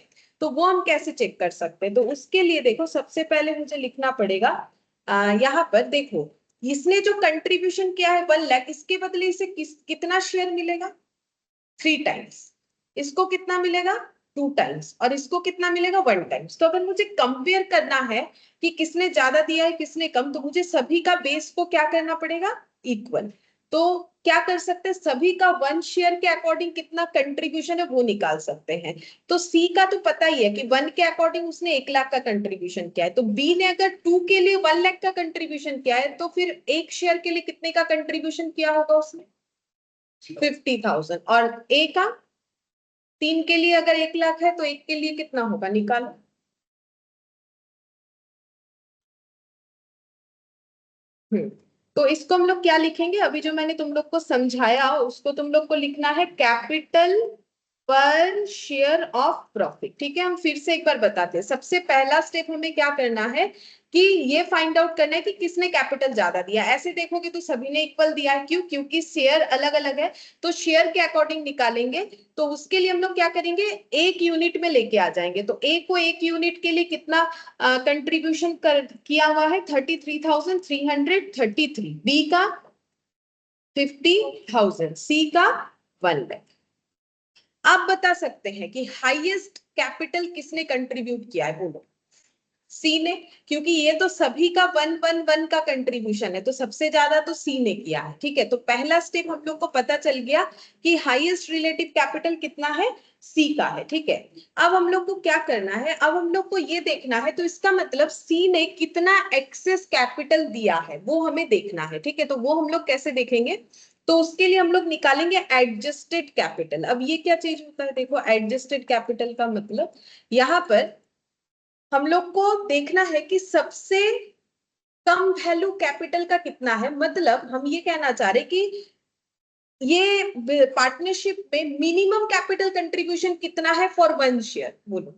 तो वो हम कैसे चेक कर सकते हैं, तो उसके लिए देखो सबसे पहले मुझे लिखना पड़ेगा, यहाँ पर देखो, इसने जो कंट्रीब्यूशन किया है 1 लाख, इसके बदले इसे कितना शेयर मिलेगा, 3 टाइम्स। इसको कितना मिलेगा, 2 टाइम्स, और इसको कितना मिलेगा, 1 टाइम्स। तो अगर मुझे कंपेयर करना है कि किसने ज्यादा दिया है किसने कम, तो मुझे सभी का बेस को क्या करना पड़ेगा, इक्वल। तो क्या कर सकते हैं, सभी का 1 शेयर के अकॉर्डिंग कितना कंट्रीब्यूशन है वो निकाल सकते हैं। तो सी का तो पता ही है कि 1 के अकॉर्डिंग उसने 1 लाख का कंट्रीब्यूशन किया है, तो बी ने अगर 2 के लिए 1 लाख का कंट्रीब्यूशन किया है, तो फिर 1 शेयर के लिए कितने का कंट्रीब्यूशन किया होगा उसने, 50,000। और ए का 3 के लिए अगर 1 लाख है तो 1 के लिए कितना होगा, निकालो। तो इसको हम लोग क्या लिखेंगे, अभी जो मैंने तुम लोग को समझाया उसको तुम लोग को लिखना है कैपिटल पर शेयर ऑफ प्रॉफिट, ठीक है। हम फिर से एक बार बताते हैं, सबसे पहला स्टेप हमें क्या करना है कि ये फाइंड आउट करना है कि किसने कैपिटल ज्यादा दिया। ऐसे देखोगे तो सभी ने इक्वल दिया है, क्यों, क्योंकि शेयर अलग अलग है, तो शेयर के अकॉर्डिंग निकालेंगे। तो उसके लिए हम लोग क्या करेंगे, एक यूनिट में लेके आ जाएंगे, तो ए को एक यूनिट के लिए कितना कंट्रीब्यूशन किया हुआ है, 33,333, बी का 50,000, सी का 1 लाख। आप बता सकते हैं कि हाईएस्ट कैपिटल किसने कंट्रीब्यूट किया है, बोलो। सी ने, क्योंकि ये तो सभी का 111 का कंट्रीब्यूशन है, तो सबसे ज्यादा तो सी ने किया है, ठीक है। तो पहला स्टेप हम लोग को पता चल गया कि हाईएस्ट रिलेटिव कैपिटल कितना है, सी का है, ठीक है। अब हम लोग को क्या करना है, अब हम लोग को ये देखना है, तो इसका मतलब सी ने कितना एक्सेस कैपिटल दिया है वो हमें देखना है, ठीक है। तो वो हम लोग कैसे देखेंगे, तो उसके लिए हम लोग निकालेंगे एडजस्टेड कैपिटल। अब ये क्या चीज होता है, देखो एडजस्टेड कैपिटल का मतलब यहाँ पर हम लोग को देखना है कि सबसे कम वैल्यू कैपिटल का कितना है, मतलब हम ये कहना चाह रहे कि ये पार्टनरशिप में मिनिमम कैपिटल कंट्रीब्यूशन कितना है फॉर 1 शेयर, बोलो।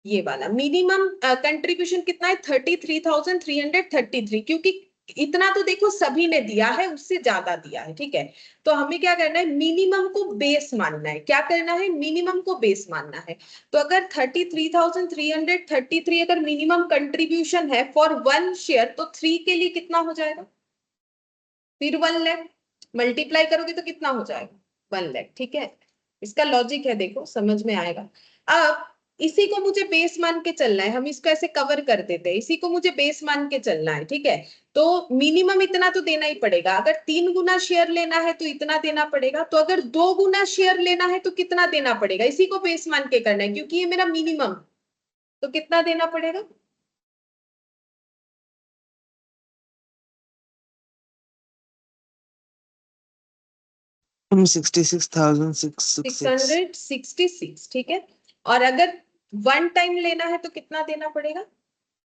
ये वाला मिनिमम कंट्रीब्यूशन कितना है, 33,333, क्योंकि इतना तो देखो सभी ने दिया है, उससे ज्यादा दिया है, ठीक है। तो हमें क्या करना है, मिनिमम को बेस मानना है, क्या करना है, मिनिमम को बेस मानना है। तो अगर 33,333 अगर मिनिमम कंट्रीब्यूशन है फॉर 1 शेयर, तो 3 के लिए कितना हो जाएगा, फिर 1 लाख, मल्टीप्लाई करोगे तो कितना हो जाएगा, 1 लाख, ठीक है। इसका लॉजिक है, देखो समझ में आएगा। अब इसी को मुझे बेस मान के चलना है, हम इसको ऐसे कवर कर देते हैं, इसी को मुझे बेस मान के चलना है, ठीक है। तो मिनिमम इतना तो देना ही पड़ेगा, अगर 3 गुना शेयर लेना है तो इतना देना पड़ेगा, तो अगर 2 गुना शेयर लेना है तो कितना देना पड़ेगा, इसी को बेस मान के करना है, क्योंकि ये मेरा मिनिमम, तो कितना देना पड़ेगा, 66,666. 666, ठीक है। और अगर 1 टाइम लेना है तो कितना देना पड़ेगा,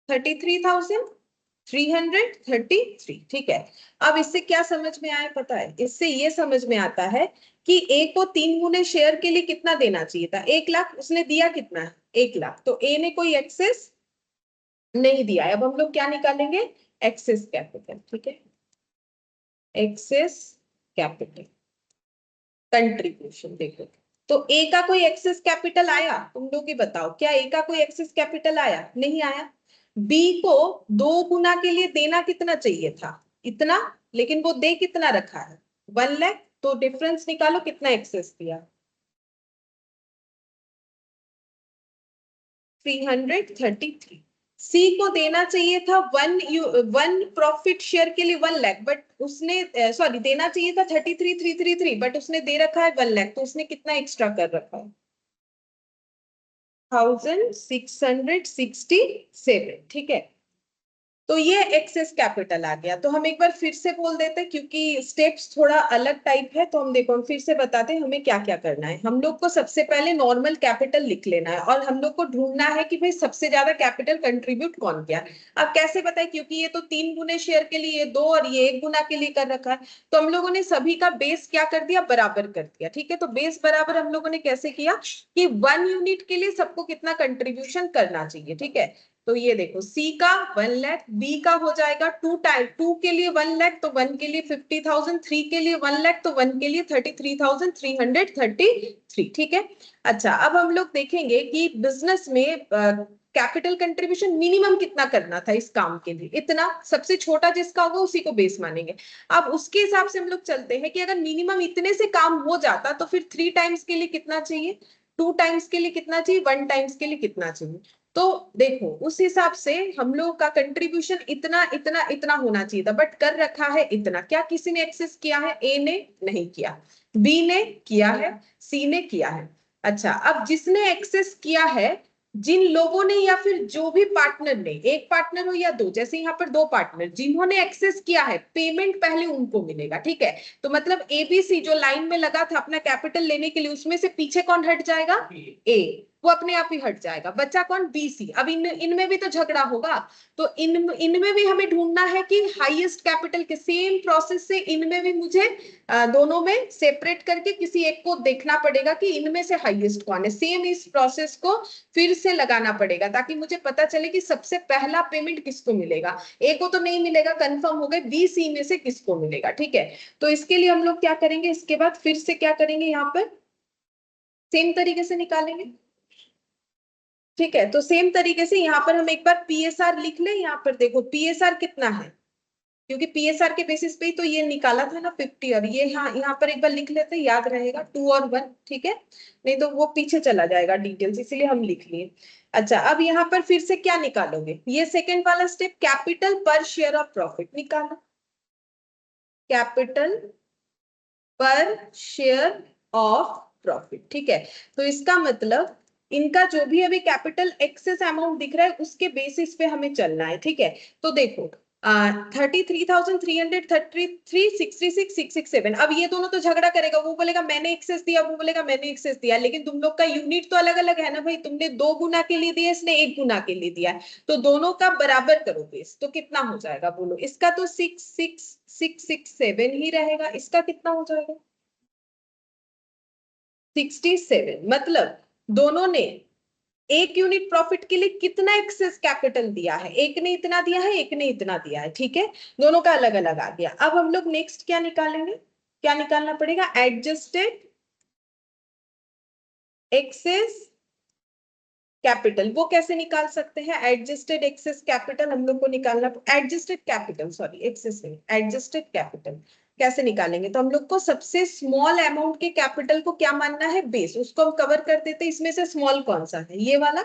33,333, ठीक है। अब इससे क्या समझ में आया पता है, इससे ये समझ में आता है कि ए को 3 गुने शेयर के लिए कितना देना चाहिए था, 1 लाख, उसने दिया कितना है, 1 लाख, तो ए ने कोई एक्सेस नहीं दिया है। अब हम लोग क्या निकालेंगे, एक्सेस कैपिटल, ठीक है, एक्सेस कैपिटल कंट्रीब्यूशन, देखो। तो ए का कोई एक्सेस कैपिटल आया, तुम लोग ही बताओ, क्या ए का कोई एक्सेस कैपिटल आया, नहीं आया। बी को 2 गुना के लिए देना कितना चाहिए था, इतना, लेकिन वो दे कितना रखा है, 1 लाख, तो डिफरेंस निकालो कितना एक्सेस दिया, 333। सी को देना चाहिए था वन प्रॉफिट शेयर के लिए 1 लाख, बट उसने सॉरी देना चाहिए था 33,333, बट उसने दे रखा है 1 लाख, तो उसने कितना एक्स्ट्रा कर रखा है 1667, ठीक है। तो ये एक्सेस कैपिटल आ गया। तो हम एक बार फिर से बोल देते हैं, क्योंकि स्टेप्स थोड़ा अलग टाइप है, तो हम देखो हम फिर से बताते हैं हमें क्या क्या करना है। हम लोग को सबसे पहले नॉर्मल कैपिटल लिख लेना है, और हम लोग को ढूंढना है कि भाई सबसे ज्यादा कैपिटल कंट्रीब्यूट कौन किया। अब कैसे बताए, क्योंकि ये तो 3 गुने शेयर के लिए, ये 2 और ये 1 गुना के लिए कर रखा है, तो हम लोगों ने सभी का बेस क्या कर दिया, बराबर कर दिया, ठीक है। तो बेस बराबर हम लोगों ने कैसे किया कि 1 यूनिट के लिए सबको कितना कंट्रीब्यूशन करना चाहिए, ठीक है। तो ये देखो सी का 1 लाख, बी का हो जाएगा 2 के लिए 1 लाख, तो 1 के लिए 50,000, 3 के लिए 1 लाख, तो 1 के लिए 33,333, ठीक है। अच्छा, अब हम लोग देखेंगे कि बिजनेस में कैपिटल कंट्रीब्यूशन मिनिमम कितना करना था इस काम के लिए, इतना, सबसे छोटा जिसका होगा उसी को बेस मानेंगे। अब उसके हिसाब से हम लोग चलते हैं कि अगर मिनिमम इतने से काम हो जाता तो फिर 3 टाइम्स के लिए कितना चाहिए, 2 टाइम्स के लिए कितना चाहिए, 1 टाइम्स के लिए कितना चाहिए। तो देखो उस हिसाब से हम लोग का कंट्रीब्यूशन इतना इतना इतना होना चाहिए था, बट कर रखा है इतना। क्या किसी ने एक्सेस किया है, ए ने नहीं किया, बी ने किया है, सी ने किया है। अच्छा, अब जिसने एक्सेस किया है, जिन लोगों ने या फिर जो भी पार्टनर ने, एक पार्टनर हो या दो, जैसे यहाँ पर 2 पार्टनर, जिन्होंने एक्सेस किया है पेमेंट पहले उनको मिलेगा, ठीक है। तो मतलब एबीसी जो लाइन में लगा था अपना कैपिटल लेने के लिए, उसमें से पीछे कौन हट जाएगा, ए, वो अपने आप ही हट जाएगा। बच्चा कौन, बीसी। अब इनमें भी तो झगड़ा होगा, तो इनमें भी हमें ढूंढना है कि हाईएस्ट कैपिटल के, सेम प्रोसेस से इनमें भी मुझे दोनों में सेपरेट करके किसी एक को देखना पड़ेगा कि इनमें से हाईएस्ट कौन है। सेम इस प्रोसेस को फिर से लगाना पड़ेगा, ताकि मुझे पता चले कि सबसे पहला पेमेंट किसको मिलेगा। ए को तो नहीं मिलेगा, कंफर्म हो गए, बी सी में से किसको मिलेगा, ठीक है। तो इसके लिए हम लोग क्या करेंगे, इसके बाद फिर से क्या करेंगे, यहाँ पर सेम तरीके से निकालेंगे, ठीक है। तो सेम तरीके से यहाँ पर हम एक बार पीएसआर लिख ले। यहाँ पर देखो पीएसआर कितना है, क्योंकि पीएसआर के बेसिस पे ही तो ये निकाला था ना 50, और ये यहाँ पर एक बार लिख लेते हैं, याद रहेगा 2 और 1, ठीक है। नहीं तो वो पीछे चला जाएगा डिटेल्स, इसलिए हम लिख लिए। अच्छा, अब यहाँ पर फिर से क्या निकालोगे, ये सेकेंड वाला स्टेप, कैपिटल पर शेयर ऑफ प्रॉफिट निकालो, कैपिटल पर शेयर ऑफ प्रॉफिट, ठीक है। तो इसका मतलब इनका जो भी अभी कैपिटल एक्सेस अमाउंट दिख रहा है उसके बेसिस पे हमें चलना है, ठीक है। तो देखो 33,333, 66,667, अब ये दोनों तो झगड़ा करेगा, वो बोलेगा मैंने एक्सेस दिया, वो बोलेगा मैंने एक्सेस दिया, लेकिन तुम लोग का यूनिट तो अलग अलग है ना भाई, तुमने 2 गुना के लिए दिया, इसने 1 गुना के लिए दिया, तो दोनों का बराबर करो बेस, तो कितना हो जाएगा बोलो। इसका तो 66,667 ही रहेगा, इसका कितना हो जाएगा 67। मतलब दोनों ने एक यूनिट प्रॉफिट के लिए कितना एक्सेस कैपिटल दिया है, एक ने इतना दिया है, एक ने इतना दिया है, ठीक है। दोनों का अलग अलग आ गया। अब हम लोग नेक्स्ट क्या निकालेंगे, क्या निकालना पड़ेगा, एडजस्टेड एक्सेस कैपिटल। वो कैसे निकाल सकते हैं, एडजस्टेड एक्सेस कैपिटल हम लोग को निकालना, एडजस्टेड कैपिटल, सॉरी एक्सेस नहीं, एडजस्टेड कैपिटल कैसे निकालेंगे। तो हम लोग को सबसे स्मॉल अमाउंट के कैपिटल को क्या मानना है, बेस, उसको हम कवर कर देते हैं। इसमें से स्मॉल कौन सा है, ये वाला,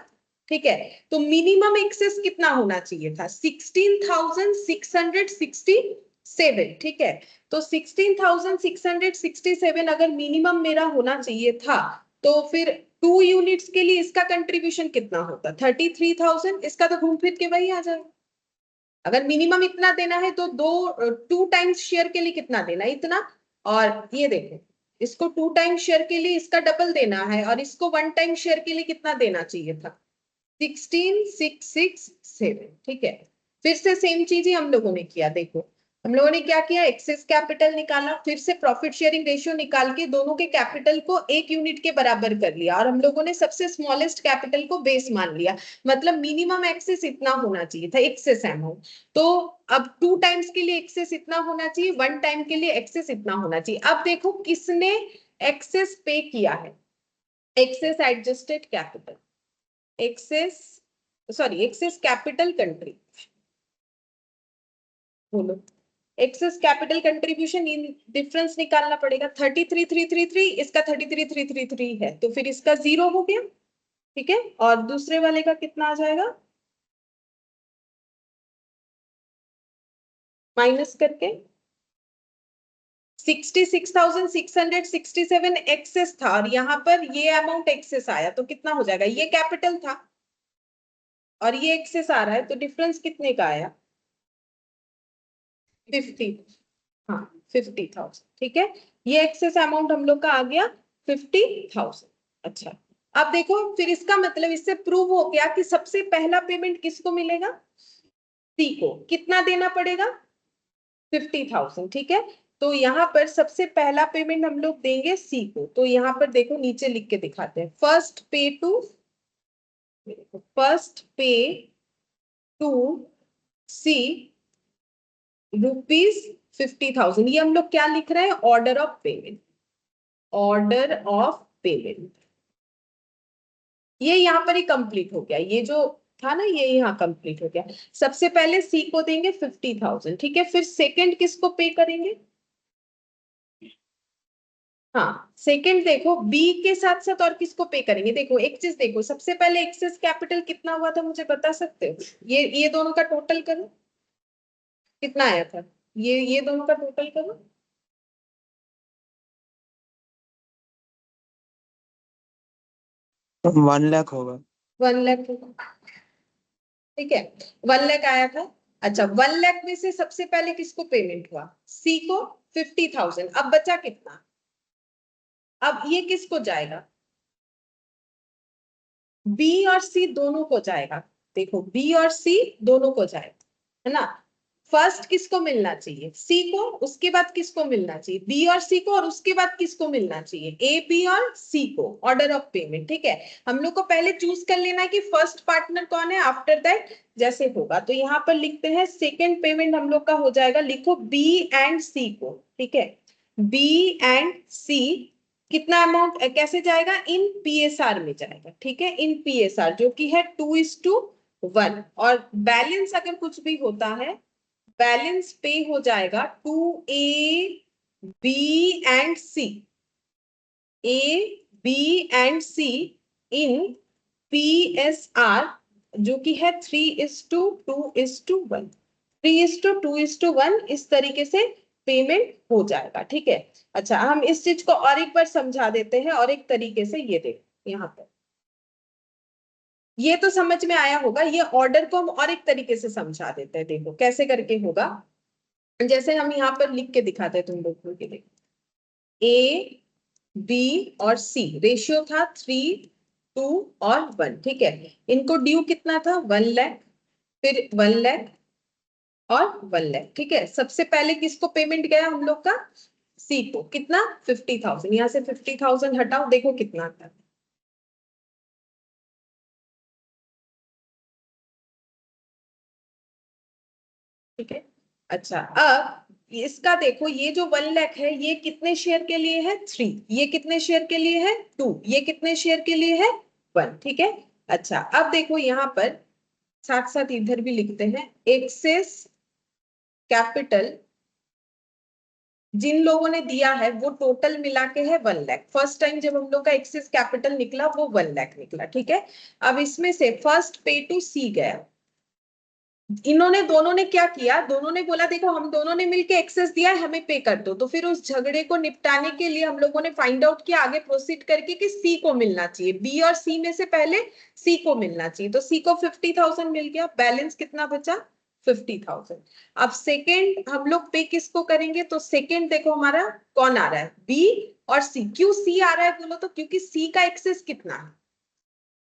ठीक है। तो मिनिमम एक्सेस कितना होना चाहिए था, 16,667, ठीक है। तो 16,667 अगर मिनिमम मेरा होना चाहिए था, तो फिर 2 यूनिट्स के लिए इसका कंट्रीब्यूशन कितना होता, 33,000, इसका तो घूम फिर के वही आ जाएगा। अगर मिनिमम इतना देना है तो 2 टाइम्स शेयर के लिए कितना देना, इतना। और ये देखो इसको 2 टाइम्स शेयर के लिए इसका डबल देना है, और इसको 1 टाइम शेयर के लिए कितना देना चाहिए था, 16,667, ठीक है। फिर से सेम चीज ही हम लोगों ने किया, देखो हम लोगों ने क्या किया, एक्सेस कैपिटल निकाला, फिर से प्रॉफिट शेयरिंग रेशियो निकाल के दोनों के कैपिटल को 1 यूनिट के बराबर कर लिया, और हम लोगों ने सबसे स्मॉलेस्ट कैपिटल को बेस मान लिया। मतलब मिनिमम एक्सेस इतना होना चाहिए था, एक्सेस अमाउंट। तो अब 2 टाइम्स के लिए एक्सेस इतना होना चाहिए, 1 टाइम के लिए एक्सेस इतना होना चाहिए। अब देखो किसने एक्सेस पे किया है, excess adjusted capital, excess sorry excess capital country, बोलो एक्सेस कैपिटल कंट्रीब्यूशन, डिफरेंस निकालना पड़ेगा। 33,333 इसका 33,333 है, तो फिर इसका 0 हो गया, ठीक है। और दूसरे वाले का कितना आ जाएगा, माइनस करके 66,667 एक्सेस था और यहाँ पर ये अमाउंट एक्सेस आया तो कितना हो जाएगा, ये कैपिटल था और ये एक्सेस आ रहा है तो डिफरेंस कितने का आया 50। हाँ 50,000 ठीक है, ये एक्सेस अमाउंट हम लोग का आ गया 50,000। अच्छा अब देखो फिर इसका मतलब इससे प्रूव हो गया कि सबसे पहला पेमेंट किसको मिलेगा, सी को। कितना देना पड़ेगा 50,000 ठीक है। तो यहाँ पर सबसे पहला पेमेंट हम लोग देंगे सी को। तो यहाँ पर देखो नीचे लिख के दिखाते हैं, फर्स्ट पे टू सी ₹50,000। ये हम लोग क्या लिख रहे हैं, order of payment, order of payment. ये यहाँ पर ही कंप्लीट हो गया, ये जो था ना ये यहाँ कंप्लीट हो गया। सबसे पहले सी को देंगे 50,000 ठीक है, फिर सेकंड किसको पे करेंगे, हाँ सेकंड देखो बी के साथ साथ और किसको पे करेंगे। देखो एक चीज देखो, सबसे पहले एक्सेस कैपिटल कितना हुआ था मुझे बता सकते हो, ये दोनों का टोटल करो कितना आया था, ये दोनों का टोटल करो 1 लाख होगा। 1 लाख ठीक है, 1 लाख आया था। अच्छा 1 लाख में से सबसे पहले किसको पेमेंट हुआ, सी को 50,000। अब बचा कितना, अब ये किसको जाएगा, बी और सी दोनों को जाएगा। देखो बी और सी दोनों को जाएगा है ना, फर्स्ट किसको मिलना चाहिए, सी को, उसके बाद किसको मिलना चाहिए, बी और सी को, और उसके बाद किसको मिलना चाहिए, ए बी और सी को, ऑर्डर ऑफ पेमेंट ठीक है। हम लोग को पहले चूज कर लेना है कि फर्स्ट पार्टनर कौन है, आफ्टर दैट जैसे होगा। तो यहाँ पर लिखते हैं सेकेंड पेमेंट हम लोग का हो जाएगा, लिखो बी एंड सी को ठीक है, बी एंड सी कितना अमाउंट कैसे जाएगा, इन पीएसआर में जाएगा ठीक है, इन पीएसआर जो कि है 2:1। और बैलेंस अगर कुछ भी होता है, बैलेंस पे हो जाएगा to A B and C, A B and C in PSR जो कि है 3:2:1, 3:2:1 इस तरीके से पेमेंट हो जाएगा ठीक है। अच्छा हम इस चीज को और एक बार समझा देते हैं और एक तरीके से, ये देखो यहाँ पर, ये तो समझ में आया होगा, ये ऑर्डर को हम और एक तरीके से समझा देते हैं, देखो कैसे करके होगा। जैसे हम यहाँ पर लिख के दिखाते हैं तुम लोगों के लिए, ए बी और सी रेशियो था 3:2:1 ठीक है, इनको ड्यू कितना था 1 लाख, फिर 1 लाख और 1 लाख ठीक है। सबसे पहले किसको पेमेंट गया हम लोग का, सी को, कितना 50,000। यहाँ से 50,000 हटाओ, देखो कितना आता है ठीक है। अच्छा अब इसका देखो, ये जो 1 लाख है ये कितने शेयर के लिए है 3, ये कितने शेयर के लिए है 2, ये कितने शेयर के लिए है 1 ठीक है। अच्छा अब देखो यहाँ पर साथ साथ इधर भी लिखते हैं, एक्सेस कैपिटल जिन लोगों ने दिया है वो टोटल मिला के है 1 लाख। फर्स्ट टाइम जब हम लोग का एक्सेस कैपिटल निकला वो 1 लाख निकला ठीक है। अब इसमें से फर्स्ट पे टू सी गया, इन्होंने दोनों ने क्या किया, दोनों ने बोला देखो हम दोनों ने मिलके एक्सेस दिया है हमें पे कर दो। तो फिर उस झगड़े को निपटाने के लिए हम लोगों ने फाइंड आउट किया आगे प्रोसीड करके कि सी को मिलना चाहिए, बी और सी में से पहले सी को मिलना चाहिए। तो सी को 50,000 मिल गया, बैलेंस कितना बचा 50,000। अब सेकेंड हम लोग पे किसको करेंगे, तो सेकेंड देखो हमारा कौन आ रहा है, बी और सी। क्यों सी आ रहा है बोलो तो, क्योंकि सी का एक्सेस कितना है,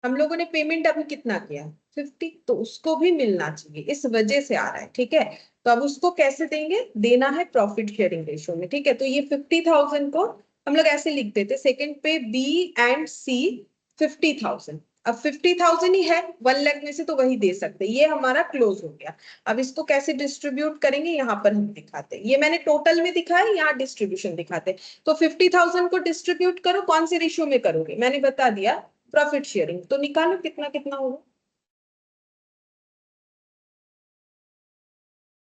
हम लोगों ने पेमेंट अभी कितना किया 50, तो उसको भी मिलना चाहिए, इस वजह से आ रहा है ठीक है। तो अब उसको कैसे देंगे, देना है प्रॉफिट शेयरिंग रेशियो में ठीक है। तो ये 50,000 को हम लोग ऐसे लिख देते, सेकंड पे बी एंड सी 50,000। अब 50,000 ही है 1 लाख में से तो वही दे सकते, ये हमारा क्लोज हो गया। अब इसको कैसे डिस्ट्रीब्यूट करेंगे यहाँ पर हम दिखाते हैं, ये मैंने टोटल में दिखाया, यहाँ डिस्ट्रीब्यूशन दिखाते। तो 50,000 को डिस्ट्रीब्यूट करो, कौन से रेशियो में करोगे, मैंने बता दिया प्रॉफिट शेयरिंग। तो निकालो कितना कितना होगा,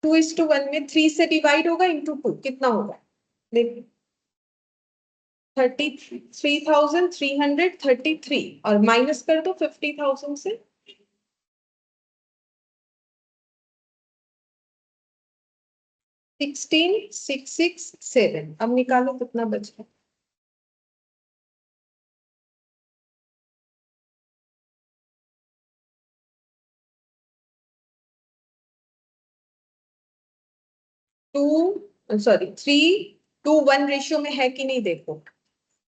2:1 में 3 से डिवाइड होगा इंटू 2 कितना होगा, देखो 33,333 और माइनस कर दो 50,000 से, 16, 6, 6, 7। अब निकालो कितना बच रहा। टू, सॉरी 3:1 रेशियो में है कि नहीं, देखो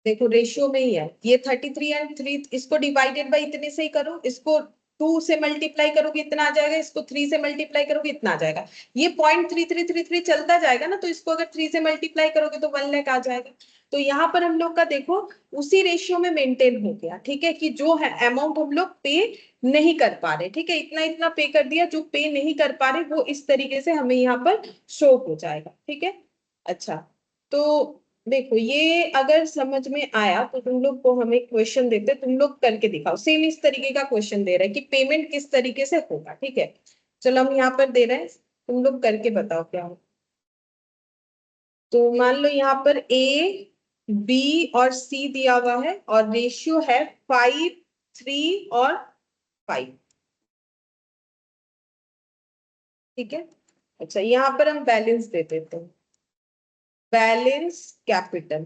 देखो रेशियो में ही है ये 33 एंड 3, इसको डिवाइडेड बाई इतने से ही करो, इसको 2 से मल्टीप्लाई करोगे इतना आ जाएगा, इसको 3 से मल्टीप्लाई करोगे इतना आ जाएगा, ये 0.3333 चलता जाएगा ना, तो इसको अगर 3 से मल्टीप्लाई करोगे तो 1 लाख आ जाएगा। तो यहाँ पर हम लोग का देखो उसी रेशियो में मेंटेन हो गया, ठीक है, कि जो है अमाउंट हम लोग पे नहीं कर पा रहे, ठीक है, इतना इतना पे कर दिया, जो पे नहीं कर पा रहे वो इस तरीके से हमें यहाँ पर शो हो जाएगा, ठीक है। अच्छा, तो देखो ये अगर समझ में आया तो तुम लोग को हमें क्वेश्चन देते, तुम लोग करके दिखाओ, सेम इस तरीके का क्वेश्चन दे रहा है कि पेमेंट किस तरीके से होगा, ठीक है। चलो हम यहाँ पर दे रहे हैं, तुम लोग करके बताओ क्या हो। तो मान लो यहाँ पर ए, बी और सी दिया हुआ है और रेशियो है 5, 3 और 5, ठीक है। अच्छा, यहाँ पर हम बैलेंस दे देते हैं, बैलेंस कैपिटल,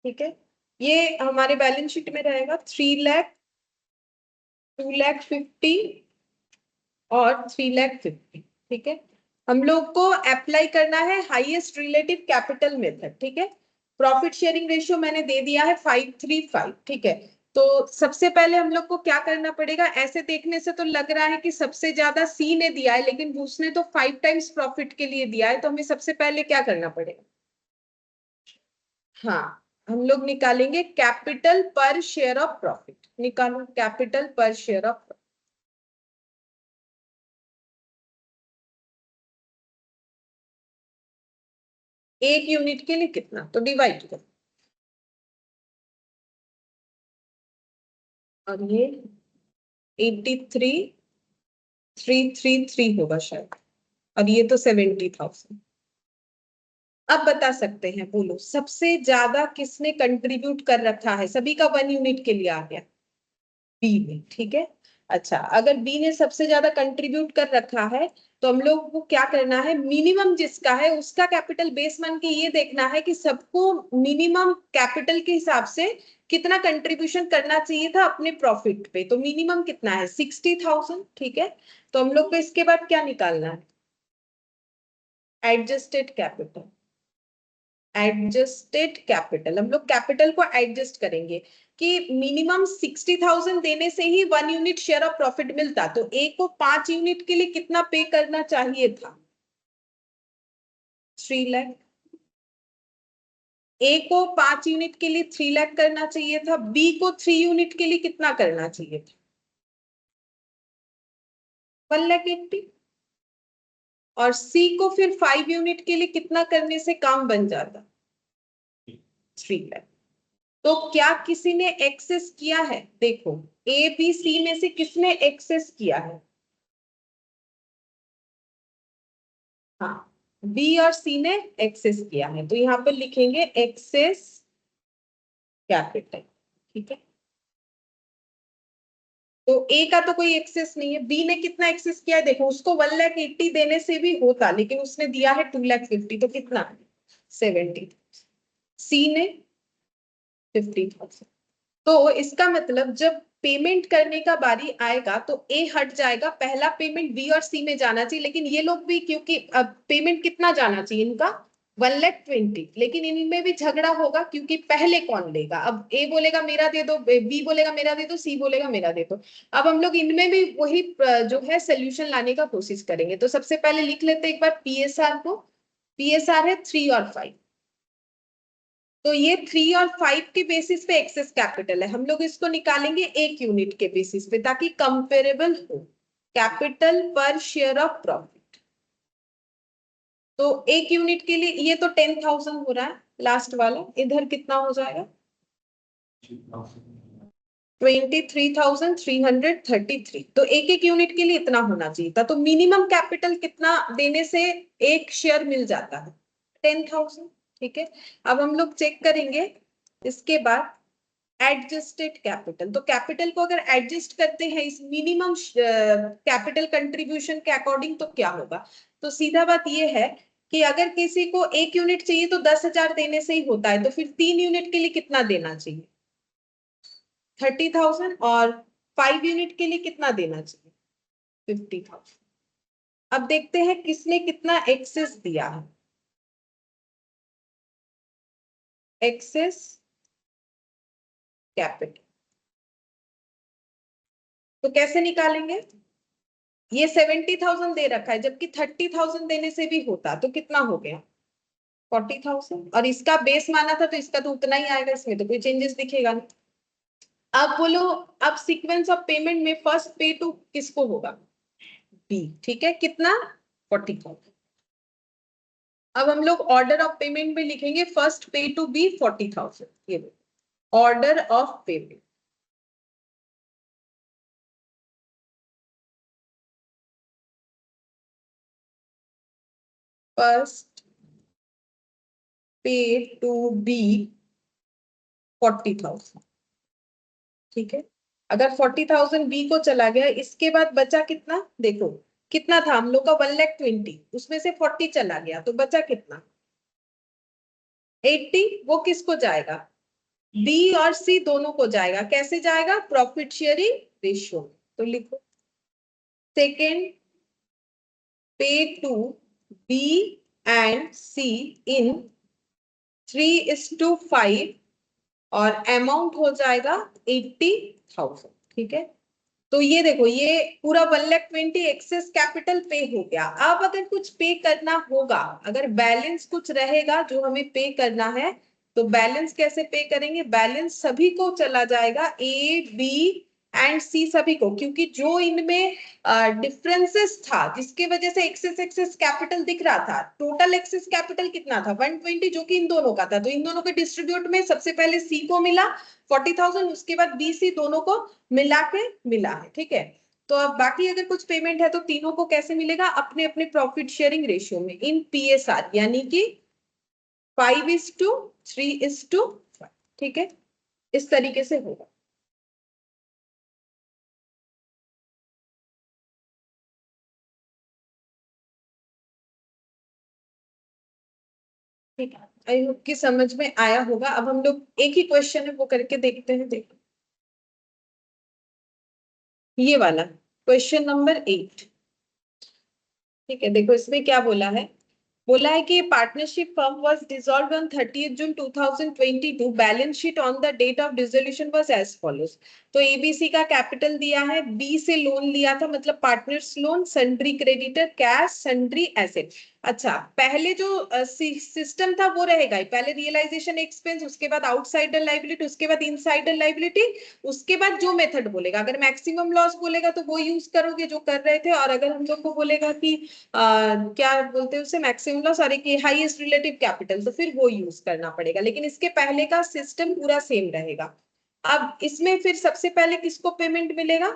ठीक है। ये हमारे बैलेंस शीट में रहेगा 3 लाख, 2,50,000 और 3,50,000, ठीक है। हम लोग को अप्लाई करना है हाईएस्ट रिलेटिव कैपिटल मेथड, ठीक है। प्रॉफिट शेयरिंग रेशियो मैंने दे दिया है 5:3:5, ठीक है। तो सबसे पहले हम लोग को क्या करना पड़ेगा, ऐसे देखने से तो लग रहा है कि सबसे ज्यादा सी ने दिया है, लेकिन उसने तो 5 टाइम्स प्रॉफिट के लिए दिया है, तो हमें सबसे पहले क्या करना पड़ेगा, हाँ, हम लोग निकालेंगे कैपिटल पर शेयर ऑफ प्रॉफिट, निकालो कैपिटल पर शेयर ऑफ, 1 यूनिट के लिए कितना, तो डिवाइड करो, और ये 83,333 होगा शायद, और ये तो 70,000। अब बता सकते हैं, बोलो सबसे ज्यादा किसने कंट्रीब्यूट कर रखा है, सभी का 1 यूनिट के लिए आ गया, बी ने, ठीक है। अच्छा, अगर बी ने सबसे ज्यादा कंट्रीब्यूट कर रखा है तो हम लोग को क्या करना है, मिनिमम जिसका है उसका कैपिटल बेस मान के ये देखना है कि सबको मिनिमम कैपिटल के हिसाब से कितना कंट्रीब्यूशन करना चाहिए था अपने प्रॉफिट पे, तो मिनिमम कितना है 60,000, ठीक है। तो हम लोग को इसके बाद क्या निकालना है, एडजस्टेड कैपिटल, एडजस्टेड कैपिटल, हम लोग कैपिटल को एडजस्ट करेंगे कि मिनिमम 60,000 देने से ही 1 यूनिट शेयर ऑफ प्रॉफिट मिलता, तो ए को 5 यूनिट के लिए कितना पे करना चाहिए था, 3 लाख। ए को 5 यूनिट के लिए 3 लाख करना चाहिए था, बी को 3 यूनिट के लिए कितना करना चाहिए था, 1,80,000, और सी को फिर 5 यूनिट के लिए कितना करने से काम बन जाता, 3 लाख। तो क्या किसी ने एक्सेस किया है, देखो ए बी सी में से किसने एक्सेस किया है, हाँ, बी और सी ने एक्सेस किया है, तो यहाँ पर लिखेंगे एक्सेस कैपिटल, ठीक है। तो ए का तो कोई एक्सेस नहीं है, बी ने कितना एक्सेस किया है, देखो उसको 1,80,000 देने से भी होता, लेकिन उसने दिया है 2,50,000, तो कितना 70, सी ने 50,000। तो इसका मतलब जब पेमेंट करने का बारी आएगा तो ए हट जाएगा, पहला पेमेंट बी और सी में जाना चाहिए, लेकिन ये लोग भी, क्योंकि अब पेमेंट कितना जाना चाहिए इनका 1,20,000, लेकिन इनमें भी झगड़ा होगा क्योंकि पहले कौन लेगा, अब ए बोलेगा मेरा दे दो, बी बोलेगा मेरा दे दो, सी बोलेगा मेरा दे दो। अब हम लोग इनमें भी वही जो है सोल्यूशन लाने का कोशिश करेंगे, तो सबसे पहले लिख लेते हैं एक बार पीएसआर को, पीएसआर है 3 और 5, तो ये 3 और 5 के बेसिस पे एक्सेस कैपिटल है, हम लोग इसको निकालेंगे 1 यूनिट के बेसिस पे ताकि कंपेरेबल हो, कैपिटल पर शेयर ऑफ प्रॉफिट। तो 1 यूनिट के लिए ये तो 10,000 हो रहा है, लास्ट वाला इधर कितना हो जाएगा 23,333, तो एक यूनिट के लिए इतना होना चाहिए था, तो मिनिमम कैपिटल कितना देने से एक शेयर मिल जाता है 10,000, ठीक है। अब हम लोग चेक करेंगे इसके बाद एडजस्टेड कैपिटल, तो कैपिटल को अगर एडजस्ट करते हैं इस मिनिमम कैपिटल कंट्रीब्यूशन के अकॉर्डिंग तो क्या होगा, तो सीधा बात ये है कि अगर किसी को 1 यूनिट चाहिए तो 10,000 देने से ही होता है, तो फिर 3 यूनिट के लिए कितना देना चाहिए? 30,000। और 5 यूनिट के लिए कितना देना चाहिए? 50,000। अब देखते हैं किसने कितना एक्सेस दिया है। एक्सेस कैपिटल तो कैसे निकालेंगे? ये 70,000 दे रखा है, जबकि 30,000 देने से भी होता, तो कितना हो गया? 40,000। और इसका बेस माना था तो इसका तो उतना ही आएगा, इसमें तो कोई चेंजेस दिखेगा नहीं। अब बोलो, अब सीक्वेंस ऑफ पेमेंट में फर्स्ट पे टू किसको होगा? बी। ठीक है, कितना? 40,000। अब हम लोग ऑर्डर ऑफ पेमेंट में लिखेंगे फर्स्ट पे टू बी 40,000। ये order of payment. First pay to B 40,000। ठीक है, अगर 40,000 बी को चला गया, इसके बाद बचा कितना? देखो कितना था हम लोग का? 1,20,000, उसमें से 40 चला गया तो बचा कितना? 80। वो किसको जाएगा? बी और सी दोनों को जाएगा। कैसे जाएगा? Profit sharing ratio. तो लिखो सेकेंड पे टू बी एंड सी इन 3:5 और अमाउंट हो जाएगा 80,000। ठीक है, तो ये देखो ये पूरा 1,20,000 एक्सेस कैपिटल पे हो गया। अब अगर कुछ पे करना होगा, अगर बैलेंस कुछ रहेगा जो हमें पे करना है, तो बैलेंस कैसे पे करेंगे? बैलेंस सभी को चला जाएगा, ए बी एंड सी सभी को, क्योंकि जो इनमें डिफरेंसेस था जिसके वजह से एक्सेस एक्सेस कैपिटल दिख रहा था, टोटल एक्सेस कैपिटल कितना था? 120, जो कि इन दोनों का था। तो इन दोनों के डिस्ट्रीब्यूट में सबसे पहले सी को मिला 40,000, उसके बाद बी सी दोनों को मिला के मिला है। ठीक है, तो अब बाकी अगर कुछ पेमेंट है तो तीनों को कैसे मिलेगा? अपने अपने प्रॉफिट शेयरिंग रेशियो में, इन पीएसआर, यानी कि 5:3:5। ठीक है, इस तरीके से होगा। ठीक है, आई होप कि समझ में आया होगा। अब हम लोग एक ही क्वेश्चन है वो करके देखते हैं। देखो ये वाला क्वेश्चन नंबर 8। ठीक है, देखो इसमें क्या बोला है। बोला है कि partnership firm was dissolved on 30th June 2022। Balance sheet on the date of dissolution was as follows. तो एबीसी का कैपिटल दिया है, बी से लोन लिया था, मतलब partners loan, sundry creditor, cash, sundry asset. अच्छा, पहले जो सिस्टम था वो रहेगा ही। पहले रियलाइजेशन एक्सपेंस, उसके बाद आउटसाइडर लाइबिलिटी, उसके बाद इनसाइडर लाइबिलिटी, उसके बाद जो मेथड बोलेगा। अगर मैक्सिमम लॉस बोलेगा तो वो यूज करोगे जो कर रहे थे, और अगर हम लोग को बोलेगा कि क्या बोलते हैं उसे, मैक्सिमम लॉस और एक हाईएस्ट रिलेटिव कैपिटल, तो फिर वो यूज करना पड़ेगा। लेकिन इसके पहले का सिस्टम पूरा सेम रहेगा। अब इसमें फिर सबसे पहले किसको पेमेंट मिलेगा?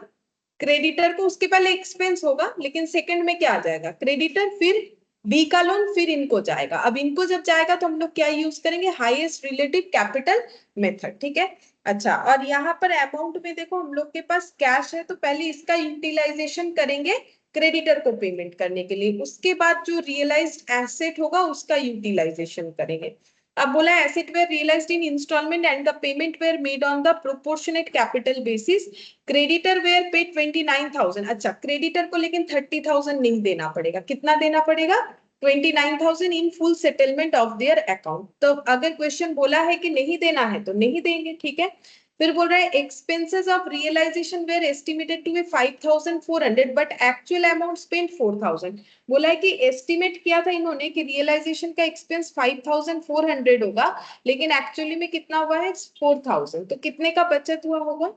क्रेडिटर को। उसके पहले एक्सपेंस होगा, लेकिन सेकंड में क्या आ जाएगा? क्रेडिटर, फिर बी का लोन, फिर इनको जाएगा। अब इनको जब जाएगा तो हम लोग क्या यूज करेंगे? Highest relative capital method. ठीक है, अच्छा, और यहाँ पर अमाउंट में देखो हम लोग के पास कैश है, तो पहले इसका यूटिलाइजेशन करेंगे क्रेडिटर को पेमेंट करने के लिए, उसके बाद जो रियलाइज्ड एसेट होगा उसका यूटिलाइजेशन करेंगे। अब बोला है asset were realized in installment and the payment were made on the proportionate capital basis. Creditor were pay 29,000। अच्छा, क्रेडिटर को लेकिन 30,000 नहीं देना पड़ेगा। कितना देना पड़ेगा? 29,000 in full settlement of their account. तो अगर क्वेश्चन बोला है कि नहीं देना है तो नहीं देंगे। ठीक है, फिर बोल रहा है expenses of realization were estimated to be 5,400 but actual amount spent 4,000। बोला है कि एस्टिमेट किया था इन्होंने कि रियलाइजेशन का एक्सपेंस 5,400 होगा, लेकिन एक्चुअली में कितना हुआ है? 4,000। तो कितने का बचत हुआ होगा?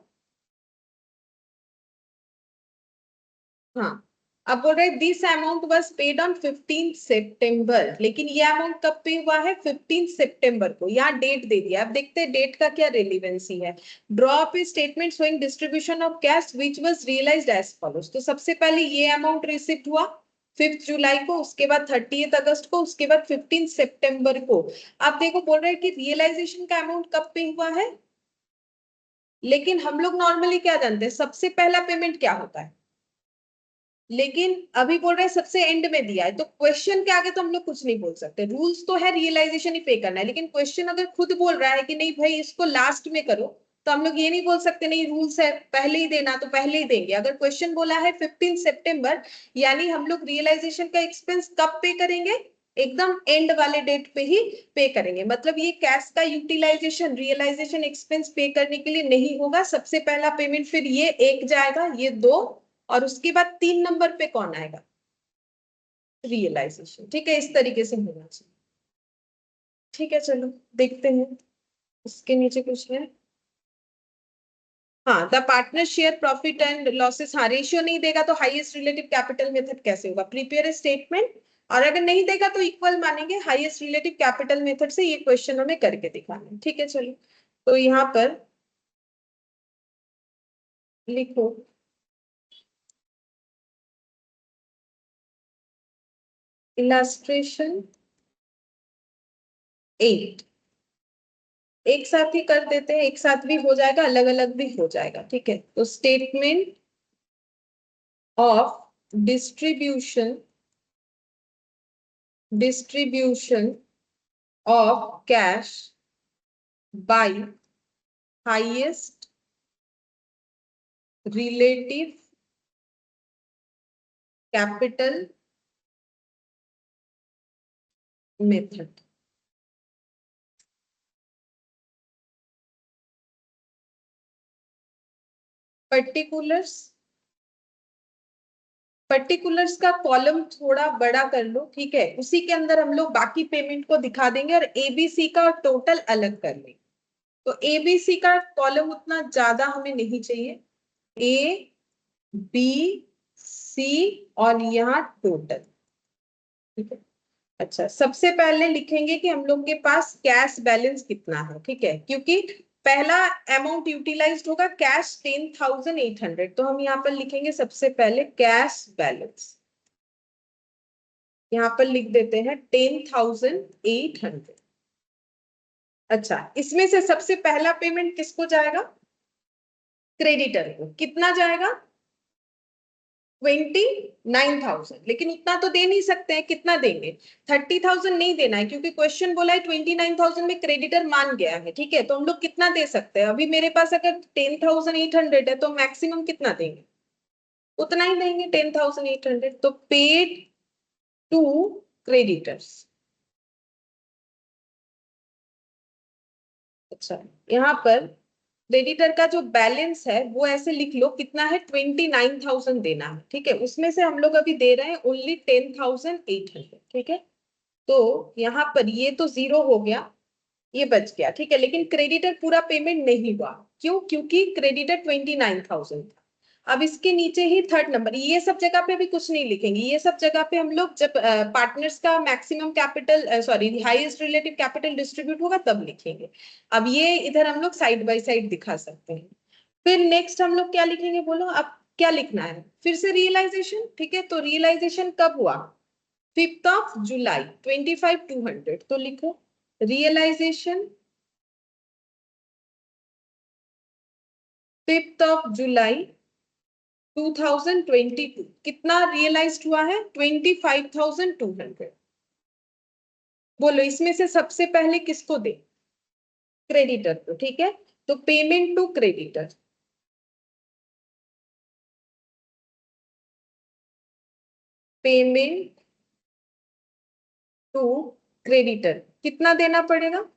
हाँ, अब बोल रहे this amount was paid on 15 सितंबर। लेकिन ये अमाउंट कब पे हुआ है? 15 सितंबर को। यहाँ डेट दे दिया। अब देखते हैं डेट का क्या रेलिवेंसी है। Draw up a statement showing distribution of cash which was realized as follows. तो सबसे पहले ये अमाउंट रिसीव हुआ 5 जुलाई को, उसके बाद 30 अगस्त को, उसके बाद 15 सितंबर को। अब देखो बोल रहे हैं कि रियलाइजेशन का अमाउंट कब पे हुआ है, लेकिन हम लोग नॉर्मली क्या जानते हैं, सबसे पहला पेमेंट क्या होता है? लेकिन अभी बोल रहे हैं सबसे एंड में दिया है, तो क्वेश्चन के आगे तो हम लोग कुछ नहीं बोल सकते। रूल्स तो है रियलाइजेशन ही पे करना है, लेकिन क्वेश्चन अगर खुद बोल रहा है कि नहीं भाई इसको लास्ट में करो, तो हम लोग ये नहीं बोल सकते नहीं रूल्स है पहले ही देना, तो पहले ही देंगे। अगर क्वेश्चन बोला है 15 सितंबर, यानी हम लोग रियलाइजेशन का एक्सपेंस कब पे करेंगे, एकदम एंड वाले डेट पे ही पे करेंगे। मतलब ये कैश का यूटिलाइजेशन रियलाइजेशन एक्सपेंस पे करने के लिए नहीं होगा। सबसे पहला पेमेंट फिर ये एक जाएगा, ये दो, और उसके बाद 3 नंबर पे कौन आएगा, रियलाइजेशन। ठीक है, इस तरीके से होना चाहिए। ठीक है, चलो देखते हैं इसके नीचे कुछ है। हाँ, the partner share profit and losses. हाँ, रेशियो नहीं देगा तो हाईएस्ट रिलेटिव कैपिटल मेथड कैसे होगा, प्रिपेयर स्टेटमेंट, और अगर नहीं देगा तो इक्वल मानेंगे हाईएस्ट रिलेटिव कैपिटल मेथड से। ये क्वेश्चन हमें करके दिखाना है। ठीक है, चलो तो यहाँ पर लिखो इलास्ट्रेशन 8। एक साथ ही कर देते हैं, एक साथ भी हो जाएगा, अलग अलग भी हो जाएगा। ठीक है, तो statement of distribution of cash by highest relative capital method. Particulars particulars का कॉलम थोड़ा बड़ा कर लो, ठीक है, उसी के अंदर हम लोग बाकी पेमेंट को दिखा देंगे और एबीसी का टोटल अलग कर लेंगे। तो एबीसी का कॉलम उतना ज्यादा हमें नहीं चाहिए, ए बी सी और यहाँ टोटल। ठीक है, अच्छा सबसे पहले लिखेंगे कि हम लोग के पास कैश बैलेंस कितना है। ठीक है, क्योंकि पहला अमाउंट यूटिलाइज्ड होगा कैश 10,800, तो हम यहाँ पर लिखेंगे सबसे पहले कैश बैलेंस, यहाँ पर लिख देते हैं 10,800। अच्छा, इसमें से सबसे पहला पेमेंट किसको जाएगा, क्रेडिटर को। कितना जाएगा, 29,000। लेकिन उतना तो दे नहीं सकते हैं, कितना देंगे, 30,000 नहीं देना है, क्योंकि क्वेश्चन बोला है 29,000 में क्रेडिटर मान गया है। ठीक है, तो हम लोग कितना दे सकते हैं, अभी मेरे पास अगर 10,800 है तो मैक्सिमम कितना देंगे, उतना ही देंगे 10,800। तो पेड टू क्रेडिटर्स। अच्छा, यहाँ पर क्रेडिटर का जो बैलेंस है वो ऐसे लिख लो, कितना है, 29,000 देना है। ठीक है, उसमें से हम लोग अभी दे रहे हैं ओनली 10,800। ठीक है, तो यहाँ पर ये तो जीरो हो गया, ये बच गया। ठीक है, लेकिन क्रेडिटर पूरा पेमेंट नहीं हुआ, क्यों, क्योंकि क्रेडिटर 29,000 था। अब इसके नीचे ही थर्ड नंबर, ये सब जगह पे भी कुछ नहीं लिखेंगे, ये सब जगह पे हम लोग जब पार्टनर्स का maximum capital sorry highest relative capital distribute होगा तब लिखेंगे। अब ये इधर हम लोग साइड बाय साइड दिखा सकते हैं। फिर नेक्स्ट हम लोग क्या लिखेंगे, बोलो अब क्या लिखना है, फिर से रियलाइजेशन। ठीक है, तो रियलाइजेशन कब हुआ, 5 जुलाई 25,200। तो लिखो रियलाइजेशन 5 जुलाई 2022। कितना रियलाइज्ड हुआ है, 25,200। बोलो इसमें से सबसे पहले किसको दे, क्रेडिटर को। ठीक है, तो payment to creditor, payment to creditor कितना देना पड़ेगा,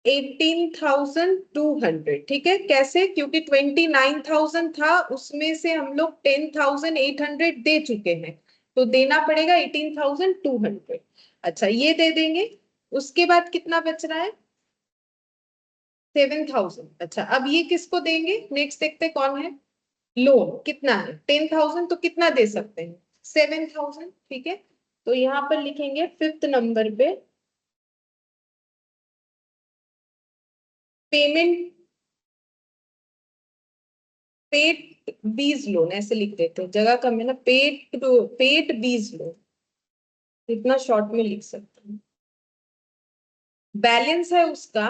18,200। ठीक है, कैसे, क्योंकि 29,000 था, उसमें से हम लोग 10,800 दे चुके हैं, तो देना पड़ेगा 18,200। अच्छा, ये दे देंगे। उसके बाद कितना बच रहा है, 7,000। अच्छा, अब ये किसको देंगे, नेक्स्ट देखते कौन है, लोन कितना है, 10,000, तो कितना दे सकते हैं, 7,000। ठीक है, तो यहाँ पर लिखेंगे फिफ्थ नंबर पे पेमेंट, पेड बीज लोन ऐसे लिख देते हैं, जगह कम है ना, पेड बीज लोन, इतना शॉर्ट में लिख सकते हैं। बैलेंस है उसका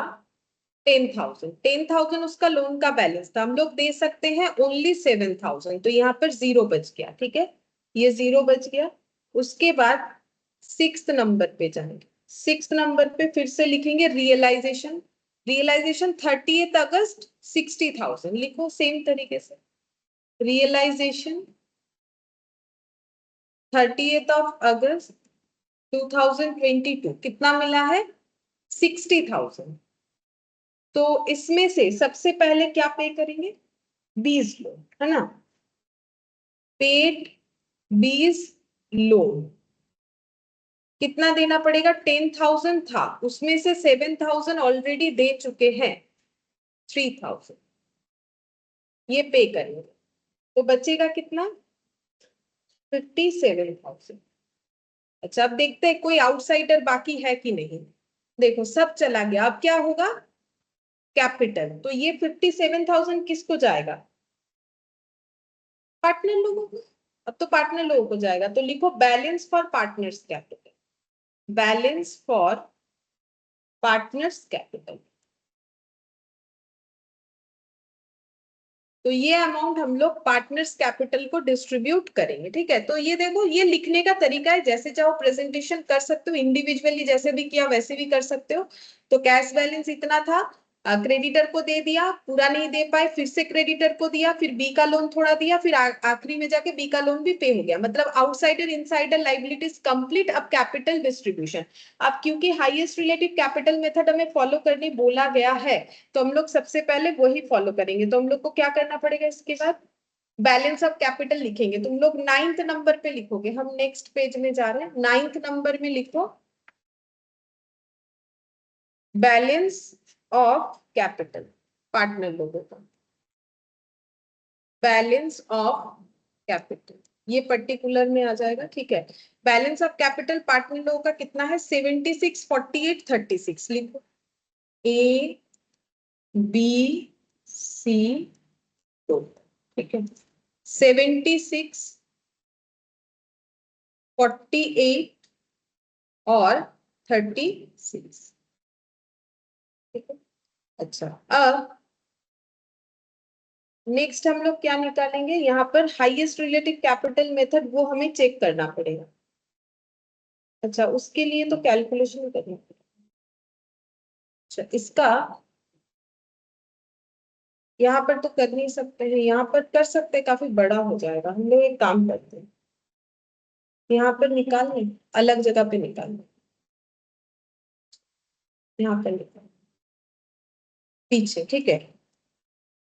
10,000 उसका लोन का बैलेंस था, हम लोग दे सकते हैं ओनली 7,000, तो यहाँ पर 0 बच गया। ठीक है, ये 0 बच गया। उसके बाद 6th नंबर पे जाएंगे, 6th नंबर पे फिर से लिखेंगे रियलाइजेशन। रियलाइजेशन 30th अगस्त 60,000 लिखो सेम तरीके से। रियलाइजेशन 30th ऑफ अगस्त 2022 कितना मिला है? 60,000। तो इसमें से सबसे पहले क्या पे करेंगे? 20 लोन, है ना? पेड 20 लोन कितना देना पड़ेगा? 10,000 था, उसमें से 7,000 ऑलरेडी दे चुके हैं, 3,000 ये पे करेंगे, तो बचेगा कितना? 57,000। अच्छा, अब देखते हैं कोई आउटसाइडर बाकी है कि नहीं। देखो सब चला गया, अब क्या होगा? कैपिटल। तो ये 57,000 किसको जाएगा? पार्टनर लोगों को। अब तो पार्टनर लोगों को जाएगा, तो लिखो balance for partners capital. Balance for partners capital. तो ये अमाउंट हम लोग पार्टनर्स कैपिटल को डिस्ट्रीब्यूट करेंगे। ठीक है, तो ये देखो, ये लिखने का तरीका है, जैसे चाहो प्रेजेंटेशन कर सकते हो, इंडिविजुअली जैसे भी किया वैसे भी कर सकते हो। तो कैश बैलेंस इतना था, क्रेडिटर को दे दिया, पूरा नहीं दे पाए, फिर से क्रेडिटर को दिया, फिर बी का लोन थोड़ा दिया, फिर आखिरी में जाके बी का लोन भी पे हो गया। मतलब आउटसाइडर इनसाइडर लाइबिलिटीज कंप्लीट। अब कैपिटल डिस्ट्रीब्यूशन। अब क्योंकि हाईएस्ट रिलेटिव कैपिटल मेथड हमें फॉलो करने बोला गया है, तो हम लोग सबसे पहले वही फॉलो करेंगे। तो हम लोग को क्या करना पड़ेगा? इसके बाद बैलेंस ऑफ कैपिटल लिखेंगे। तुम लोग 9th नंबर पे लिखोगे, हम नेक्स्ट पेज में जा रहे हैं। 9th नंबर में लिखो बैलेंस ऑफ कैपिटल पार्टनर लोगों का। बैलेंस ऑफ कैपिटल ये पर्टिकुलर में आ जाएगा। ठीक है, बैलेंस ऑफ कैपिटल पार्टनर लोगों का कितना है? 76, 48, 36 लिखो। ए बी सी तो ठीक है, 76, 48 और 36। ठीक है, अच्छा अब नेक्स्ट हम लोग क्या निकालेंगे? यहाँ पर हाईएस्ट रिलेटिव कैपिटल मेथड, वो हमें चेक करना पड़ेगा। अच्छा, उसके लिए तो कैलकुलेशन करना पड़ेगा। अच्छा, इसका यहाँ पर तो कर नहीं सकते हैं, यहाँ पर कर सकते हैं, काफी बड़ा हो जाएगा। हम लोग एक काम करते हैं, यहाँ पर निकाल लें, अलग जगह पे निकाल लें, यहाँ पर निकाल पीछे। ठीक है,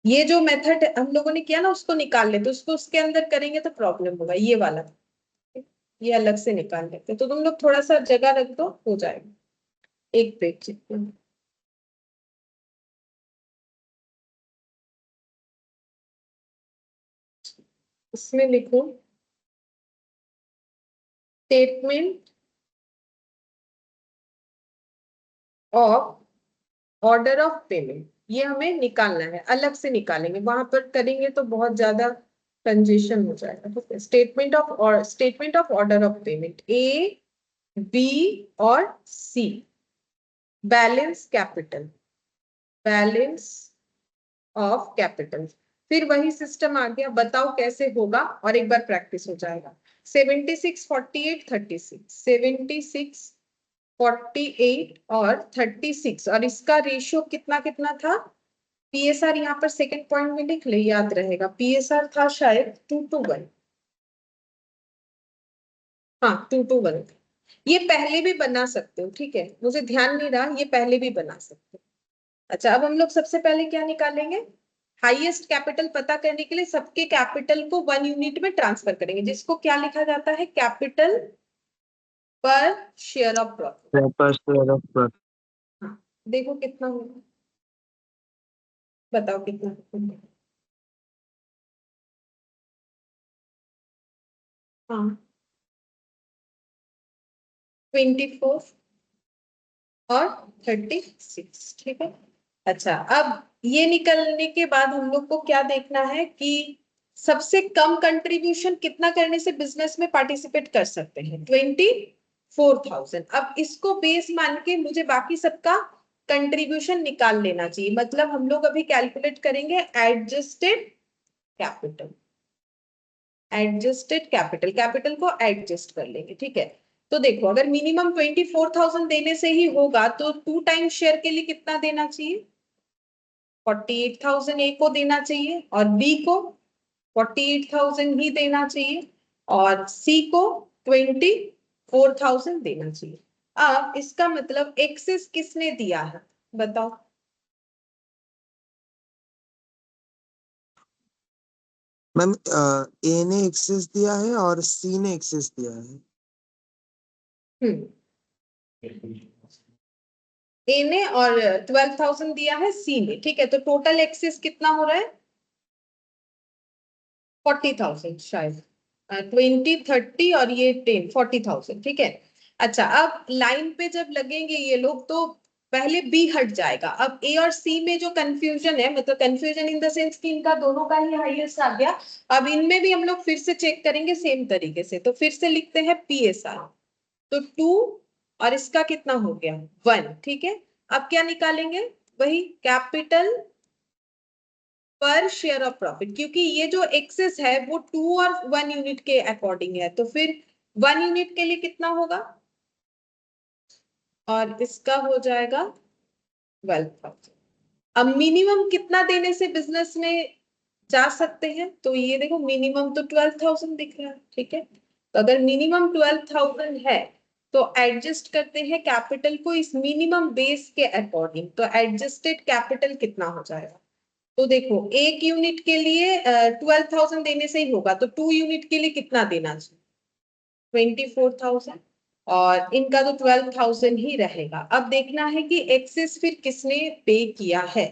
ये जो मेथड हम लोगों ने किया ना, उसको निकाल लेते, उसको उसके अंदर करेंगे तो प्रॉब्लम होगा। ये वाला ये अलग से निकाल लेते, तो तुम लोग थोड़ा सा जगह रख दो, हो जाएगा एक पेज जितना। इसमें लिखो statement of order of payment. ये हमें निकालना है, अलग से निकालेंगे, वहां पर करेंगे तो बहुत ज्यादा कंजेशन हो जाएगा। ठीक है, statement of order of payment A B और C. Balance capital, balance of capital, फिर वही सिस्टम आ गया। बताओ कैसे होगा, और एक बार प्रैक्टिस हो जाएगा। 76, 48, 36, 76, 48 और 36, और इसका रेशियो कितना कितना था? पीएसआर यहाँ पर सेकंड पॉइंट में लिख ले, याद रहेगा। पीएसआर था शायद 2:1। हाँ, 2:1। ये पहले भी बना सकते हो, ठीक है, मुझे ध्यान नहीं रहा, ये पहले भी बना सकते हो। अच्छा, अब हम लोग सबसे पहले क्या निकालेंगे? हाईएस्ट कैपिटल पता करने के लिए सबके कैपिटल को 1 यूनिट में ट्रांसफर करेंगे, जिसको क्या लिखा जाता है? कैपिटल पर शेयर ऑफ प्रॉफिट। हाँ, देखो कितना होगा, बताओ कितना होगा। हाँ, 24 और 36। ठीक है, अच्छा अब ये निकलने के बाद हम लोग को क्या देखना है कि सबसे कम कंट्रीब्यूशन कितना करने से बिजनेस में पार्टिसिपेट कर सकते हैं? 24,000। अब इसको बेस मान के मुझे बाकी सबका कंट्रीब्यूशन निकाल लेना चाहिए। मतलब हम लोग अभी कैलकुलेट करेंगे adjusted capital. Adjusted capital, capital को एडजस्ट कर लेंगे, ठीक है। तो देखो अगर मिनिमम 24,000 देने से ही होगा तो 2 टाइम शेयर के लिए कितना देना चाहिए? 48,000 ए को देना चाहिए और बी को 48,000 ही देना चाहिए और सी को 24,000 देना चाहिए। अब इसका मतलब एक्सेस किसने दिया है बताओ? मैम ए ने एक्सेस दिया है और सी ने एक्सेस दिया है। हम्म, ए ने और 12,000 दिया है सी ने, ठीक है। तो टोटल एक्सेस कितना हो रहा है? 40,000 शायद, 20 30 और ये 10, 40,000, ठीक है। अच्छा अब लाइन पे जब लगेंगे ये लोग तो पहले बी हट जाएगा। अब ए और सी में जो कंफ्यूजन है, मतलब कंफ्यूजन इन द सेंस कि इनका दोनों का ही हाईएस्ट आ गया, अब इनमें भी हम लोग फिर से चेक करेंगे सेम तरीके से। तो फिर से लिखते हैं पीएसआर, तो 2 और इसका कितना हो गया 1, ठीक है। अब क्या निकालेंगे? वही कैपिटल पर शेयर ऑफ प्रॉफिट, क्योंकि ये जो एक्सेस है वो 2 और 1 यूनिट के अकॉर्डिंग है, तो फिर 1 यूनिट के लिए कितना होगा और इसका हो जाएगा 12,000। अब मिनिमम कितना देने से बिजनेस में जा सकते हैं? तो ये देखो मिनिमम तो 12,000 दिख रहा है, ठीक है। तो अगर मिनिमम 12,000 है तो एडजस्ट करते हैं कैपिटल को इस मिनिमम बेस के अकॉर्डिंग। तो एडजस्टेड कैपिटल कितना हो जाएगा? तो देखो 1 यूनिट के लिए 12,000 देने से ही होगा, तो 2 यूनिट के लिए कितना देना चाहिए? 24,000 और इनका तो 12,000 ही रहेगा। अब देखना है कि एक्सेस फिर किसने पे किया है।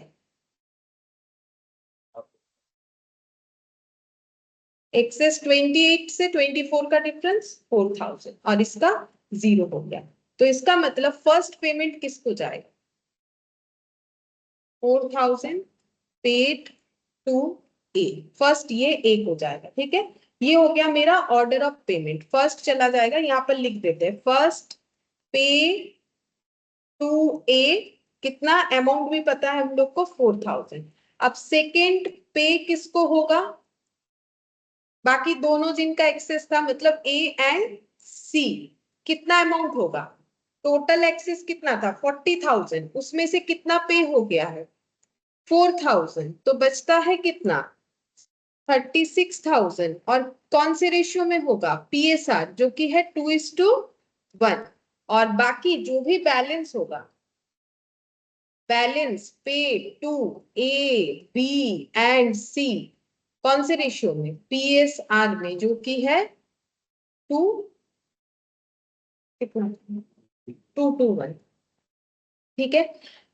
एक्सेस 28 से 24 का डिफरेंस 4,000 और इसका 0 हो गया। तो इसका मतलब फर्स्ट पेमेंट किसको जाएगा? 4,000 पेड टू ए, फर्स्ट ये ए को जाएगा, ठीक है। ये हो गया मेरा ऑर्डर ऑफ पेमेंट। फर्स्ट चला जाएगा, यहां पर लिख देते हैं फर्स्ट पे टू ए, कितना अमाउंट भी पता है हम लोग को 4,000। अब सेकेंड पे किसको होगा? बाकी दोनों जिनका एक्सेस था, मतलब ए एंड सी, कितना अमाउंट होगा? टोटल एक्सेस कितना था 40,000, उसमें से कितना पे हो गया है 4,000, तो बचता है कितना 36,000। और कौन से रेशियो में होगा? पीएसआर, जो कि है 2:1। और बाकी जो भी बैलेंस होगा, बैलेंस पे to A B and C, कौन से रेशियो में? पीएसआर में, जो कि है 2, कितना 2:1, ठीक है।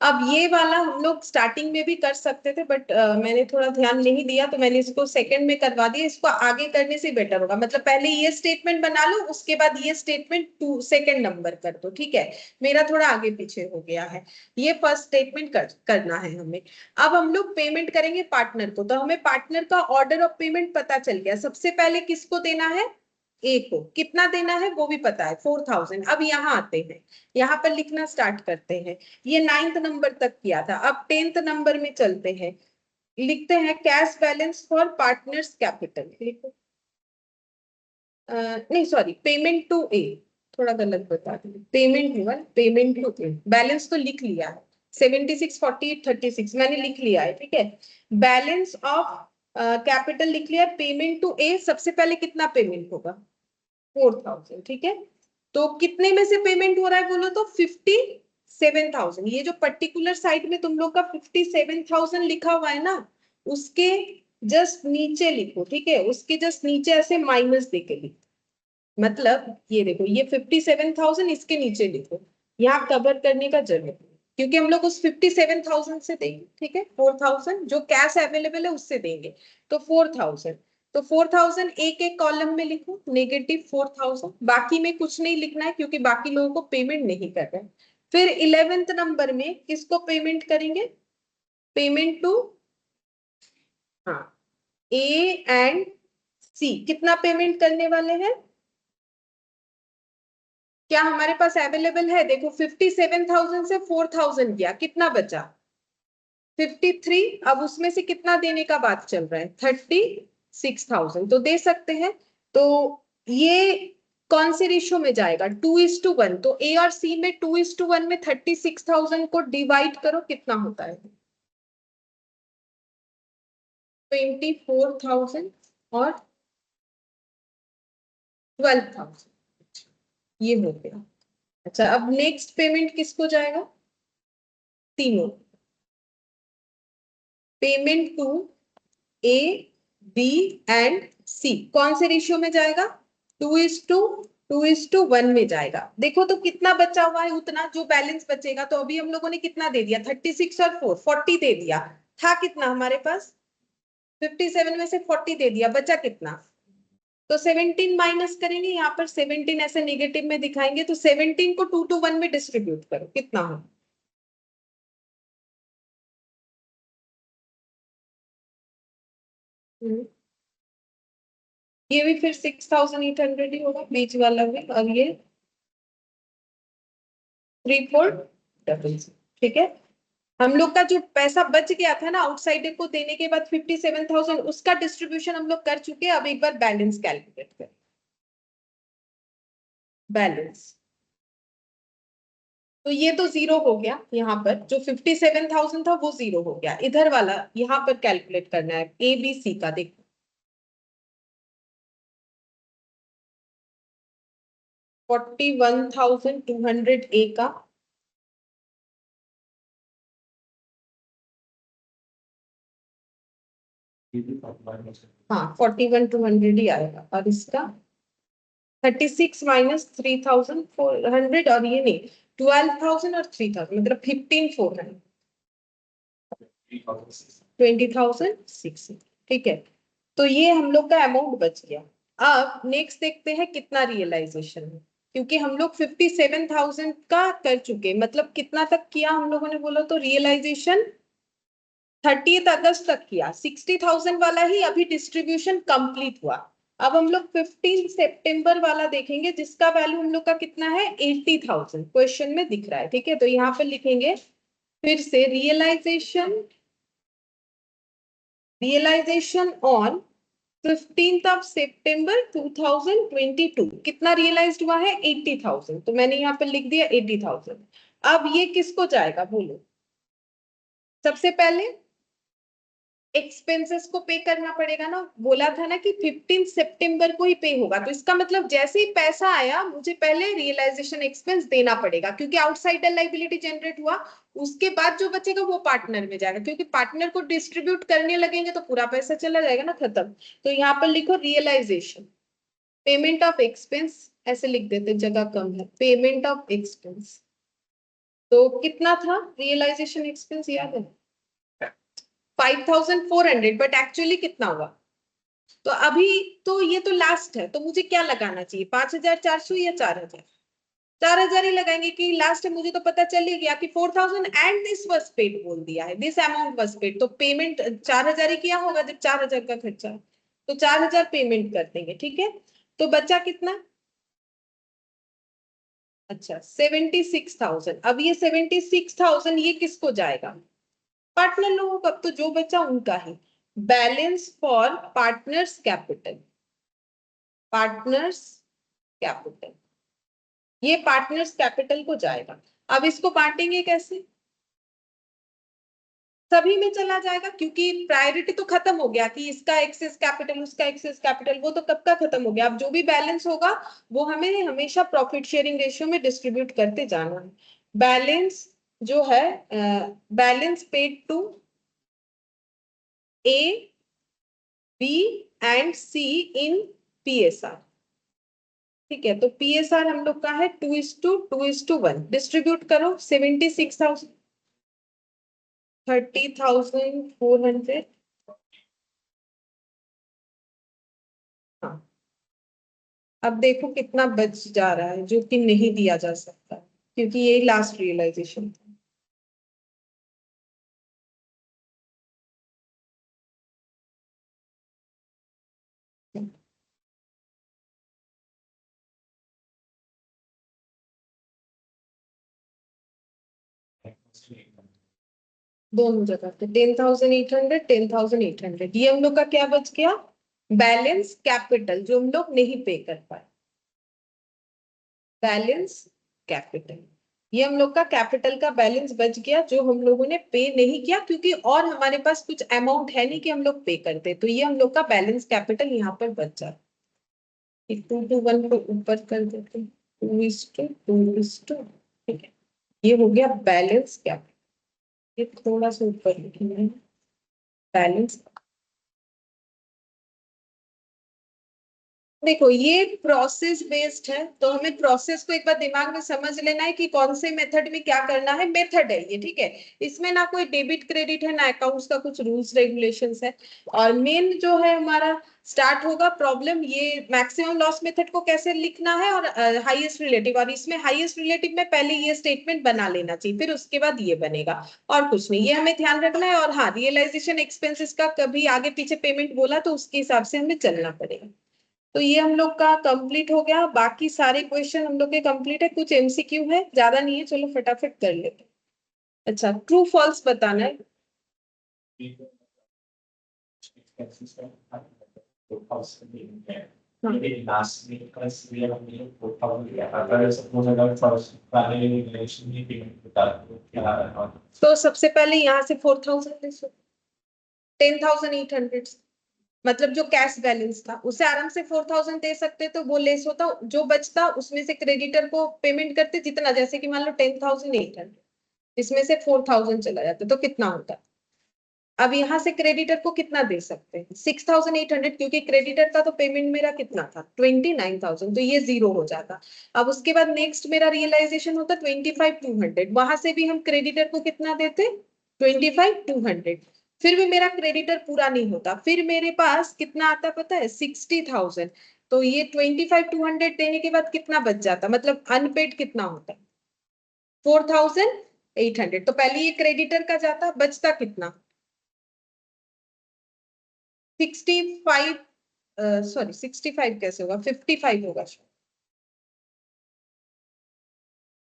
अब ये वाला हम लोग स्टार्टिंग में भी कर सकते थे, बट मैंने थोड़ा ध्यान नहीं दिया तो मैंने इसको सेकंड में करवा दिया। इसको आगे करने से बेटर होगा, मतलब पहले ये स्टेटमेंट बना लो, उसके बाद ये स्टेटमेंट टू सेकंड नंबर कर दो, ठीक है। मेरा थोड़ा आगे पीछे हो गया है। ये फर्स्ट स्टेटमेंट करना है हमें। अब हम लोग पेमेंट करेंगे पार्टनर को, तो हमें पार्टनर का ऑर्डर ऑफ पेमेंट पता चल गया। सबसे पहले किसको देना है? ए को। कितना देना है वो भी पता है 4,000। अब यहाँ आते हैं, यहाँ पर लिखना स्टार्ट करते हैं। ये 9th नंबर तक किया था, अब 10th नंबर में चलते हैं। लिखते हैं cash balance for partners capital. लिखो नहीं सॉरी, पेमेंट टू ए, थोड़ा गलत बता दी, पेमेंट हुआ, पेमेंट टू ए। बैलेंस तो लिख लिया है 76 48 36 मैंने लिख लिया है, ठीक है। बैलेंस ऑफ कैपिटल लिख लिया। पेमेंट टू ए, सबसे पहले कितना पेमेंट होगा 4,000, ठीक है। तो कितने में से पेमेंट हो रहा है बोलो तो 57,000। ये जो पर्टिकुलर साइड में तुम लोग का 57,000 लिखा हुआ है ना, उसके जस्ट नीचे लिखो, ठीक है। उसके जस्ट नीचे ऐसे माइनस देके लिखो, मतलब ये देखो ये 57,000, इसके नीचे लिखो। यहाँ कवर करने का जरूरत नहीं, क्योंकि हम लोग उस 57,000 से देंगे, ठीक है। 4,000 जो कैश अवेलेबल है उससे देंगे, तो 4,000। तो 4,000 एक एक कॉलम में लिखो, -4,000। बाकी में कुछ नहीं लिखना है, क्योंकि बाकी लोगों को पेमेंट नहीं कर रहे हैं। फिर 11th नंबर में किसको पेमेंट करेंगे? पेमेंट टू, हाँ, ए एंड सी। कितना पेमेंट करने वाले हैं? क्या हमारे पास अवेलेबल है? देखो 57,000 से 4,000 गया, कितना बचा? 53। अब उसमें से कितना देने का बात चल रहा है? 36,000 तो दे सकते हैं। तो ये कौन से रेशियो में जाएगा? 2:1। तो ए और सी में 2:1 में 36,000 को डिवाइड करो, कितना होता है? 24,000 और 12,000, ये हो गया। अच्छा, अब नेक्स्ट पेमेंट किसको जाएगा? तीनों। Payment to A, B and C कौन से रेशियो में जाएगा? 2:1 में जाएगा। देखो तो कितना बचा हुआ है, उतना जो बैलेंस बचेगा। तो अभी हम लोगों ने कितना दे दिया? 36 और 4, 40 दे दिया। था कितना हमारे पास? 57 में से 40 दे दिया, बचा कितना? तो 17 माइनस करेंगे, यहाँ पर 17 ऐसे नेगेटिव में दिखाएंगे। तो 17 को 2:1 में डिस्ट्रीब्यूट करो, कितना हो? हम्म, ये भी फिर 6,800 ही होगा, बीच वाला भी। और ये 3,400। ठीक है। हम लोग का जो पैसा बच गया था ना आउटसाइडर को देने के बाद 57,000, उसका डिस्ट्रीब्यूशन हम लोग कर चुके हैं। अब एक बार बैलेंस कैलकुलेट करें। बैलेंस तो ये तो जीरो हो गया, यहाँ पर जो 57,000 था वो जीरो हो गया। इधर वाला यहाँ पर कैलकुलेट करना है, ए बी सी का। देखो 41,200 ए का। हाँ 41,200 ही आएगा। और इसका 36 माइनस 3,400, और ये नहीं, 12,000 और 3,000 मतलब 15,400। 20,006। ठीक है। तो ये हम लोग का अमाउंट बच गया। अब नेक्स्ट देखते हैं कितना रियलाइजेशन है, क्योंकि हम लोग 57,000 का कर चुके। मतलब कितना तक किया हम लोगों ने बोला? तो रियलाइजेशन 30 अगस्त तक किया। 60,000 वाला ही अभी डिस्ट्रीब्यूशन कंप्लीट हुआ। अब हम लोग 15 सितंबर वाला देखेंगे, जिसका वैल्यू हम लोग का कितना है? 80,000 क्वेश्चन में दिख रहा है। ठीक है, तो यहाँ पर लिखेंगे फिर से रियलाइजेशन ऑन 15 सितंबर 2022। कितना रियलाइज्ड हुआ है? 80,000। तो मैंने यहाँ पर लिख दिया 80,000। अब ये किसको जाएगा बोलो? सबसे पहले एक्सपेंसेस को पे करना पड़ेगा ना। बोला था ना कि 15 सितंबर को ही पे होगा। तो इसका मतलब जैसे ही पैसा आया मुझे पहले रियलाइजेशन एक्सपेंस देना पड़ेगा, क्योंकि आउटसाइडर लाइबिलिटी जनरेट हुआ। उसके बाद जो बचेगा वो पार्टनर में जाएगा, क्योंकि पार्टनर को डिस्ट्रीब्यूट करने लगेंगे तो पूरा पैसा चला जाएगा ना, खत्म। तो यहाँ पर लिखो रियलाइजेशन पेमेंट ऑफ एक्सपेंस, ऐसे लिख देते, जगह कम है। पेमेंट ऑफ एक्सपेंस तो कितना था रियलाइजेशन एक्सपेंस, याद है? 5,400। बट एक्चुअली कितना हुआ? तो अभी तो ये तो लास्ट है, तो मुझे क्या लगाना चाहिए? 5,400 या 4,000? 4,000 ही लगाएंगे कि लास्ट है। मुझे तो पता चल ही गया कि 4,000 एंड दिस वॉज पेड बोल दिया है, दिस अमाउंट वॉज पेड। तो पेमेंट 4,000 ही किया होगा जब 4,000 का खर्चा है। तो 4,000 पेमेंट कर देंगे। ठीक है। तो बचा कितना? अच्छा 76,000। अब ये 76,000 ये किसको जाएगा? पार्टनर लोगों का। तो जो बचा उनका ही। Balance for partners capital. Partners capital, ये पार्टनर्स कैपिटल को जाएगा। अब इसको बांटेंगे कैसे? सभी में चला जाएगा, क्योंकि प्रायोरिटी तो खत्म हो गया कि इसका एक्सेस कैपिटल उसका एक्सेस कैपिटल, वो तो कब का खत्म हो गया। अब जो भी बैलेंस होगा वो हमें हमेशा प्रॉफिट शेयरिंग रेशियो में डिस्ट्रीब्यूट करते जाना है। बैलेंस जो है, balance paid to A, B and C in PSR. ठीक है, तो पीएसआर हम लोग का है 2:1। डिस्ट्रीब्यूट करो 76,000, 30,400। हाँ, अब देखो कितना बच जा रहा है जो कि नहीं दिया जा सकता, क्योंकि यही लास्ट रियलाइजेशन था। दोनों जगह पे 10,800 10,800, ये हम लोग का क्या बच गया, बैलेंस कैपिटल, जो हम लोग नहीं पे कर पाए, बैलेंस कैपिटल, ये हम लोग का कैपिटल का बैलेंस बच गया जो हम लोगों ने पे नहीं किया, क्योंकि और हमारे पास कुछ अमाउंट है नहीं कि हम लोग पे करते, तो ये हम लोग का बैलेंस कैपिटल यहाँ पर बच जाता। 2:1 को ऊपर कर देते हैं, 2:2, ठीक है, ये हो गया बैलेंस कैपिटल। ये थोड़ा सा ऊपर लिखेंगे, बैलेंस। देखो ये प्रोसेस बेस्ड है, तो हमें प्रोसेस को एक बार दिमाग में समझ लेना है कि कौन से मेथड में क्या करना है, मेथड है ये, ठीक है। इसमें ना कोई डेबिट क्रेडिट है, ना अकाउंट्स का कुछ रूल्स रेगुलेशंस है। और मेन जो है हमारा स्टार्ट होगा प्रॉब्लम, ये मैक्सिमम लॉस मेथड को कैसे लिखना है और हाईएस्ट रिलेटिव, और इसमें हाईएस्ट रिलेटिव में पहले ये स्टेटमेंट बना लेना चाहिए, फिर उसके बाद ये बनेगा, और कुछ नहीं, ये हमें ध्यान रखना है। और हाँ, रियलाइजेशन एक्सपेंसेस का कभी आगे पीछे पेमेंट बोला तो उसके हिसाब से हमें चलना पड़ेगा। तो ये हम लोग का कंप्लीट हो गया, बाकी सारे क्वेश्चन हम लोग के कंप्लीट है, कुछ एमसीक्यू है, ज्यादा नहीं है, चलो फटाफट कर लेते हैं। अच्छा, ट्रू फॉल्स बताना है। हाँ। तो सबसे पहले यहाँ से 4,000 10,800, मतलब जो कैश बैलेंस था उसे आराम से 4,000 दे सकते, तो वो लेस होता, जो बचता उसमें से क्रेडिटर को पेमेंट करते जितना, जैसे कि मान लो 10,800, इसमें से 4,000 चला जाता तो कितना होता। अब यहाँ से क्रेडिटर को कितना दे सकते हैं, 6,800, क्योंकि क्रेडिटर का तो पेमेंट मेरा कितना था 29,000, तो ये जीरो हो जाता। अब उसके बाद नेक्स्ट मेरा रियलाइजेशन होता 25,200, वहां से भी हम क्रेडिटर को कितना देते 25,200, फिर भी मेरा क्रेडिटर पूरा नहीं होता, फिर मेरे पास कितना आता पता है 60,000, तो ये 25,200 देने के बाद कितना बच जाता, मतलब अनपेड कितना होता 4,800, तो पहले ये क्रेडिटर का जाता, बचता कितना 65, सॉरी 65 कैसे होगा, 55 होगा,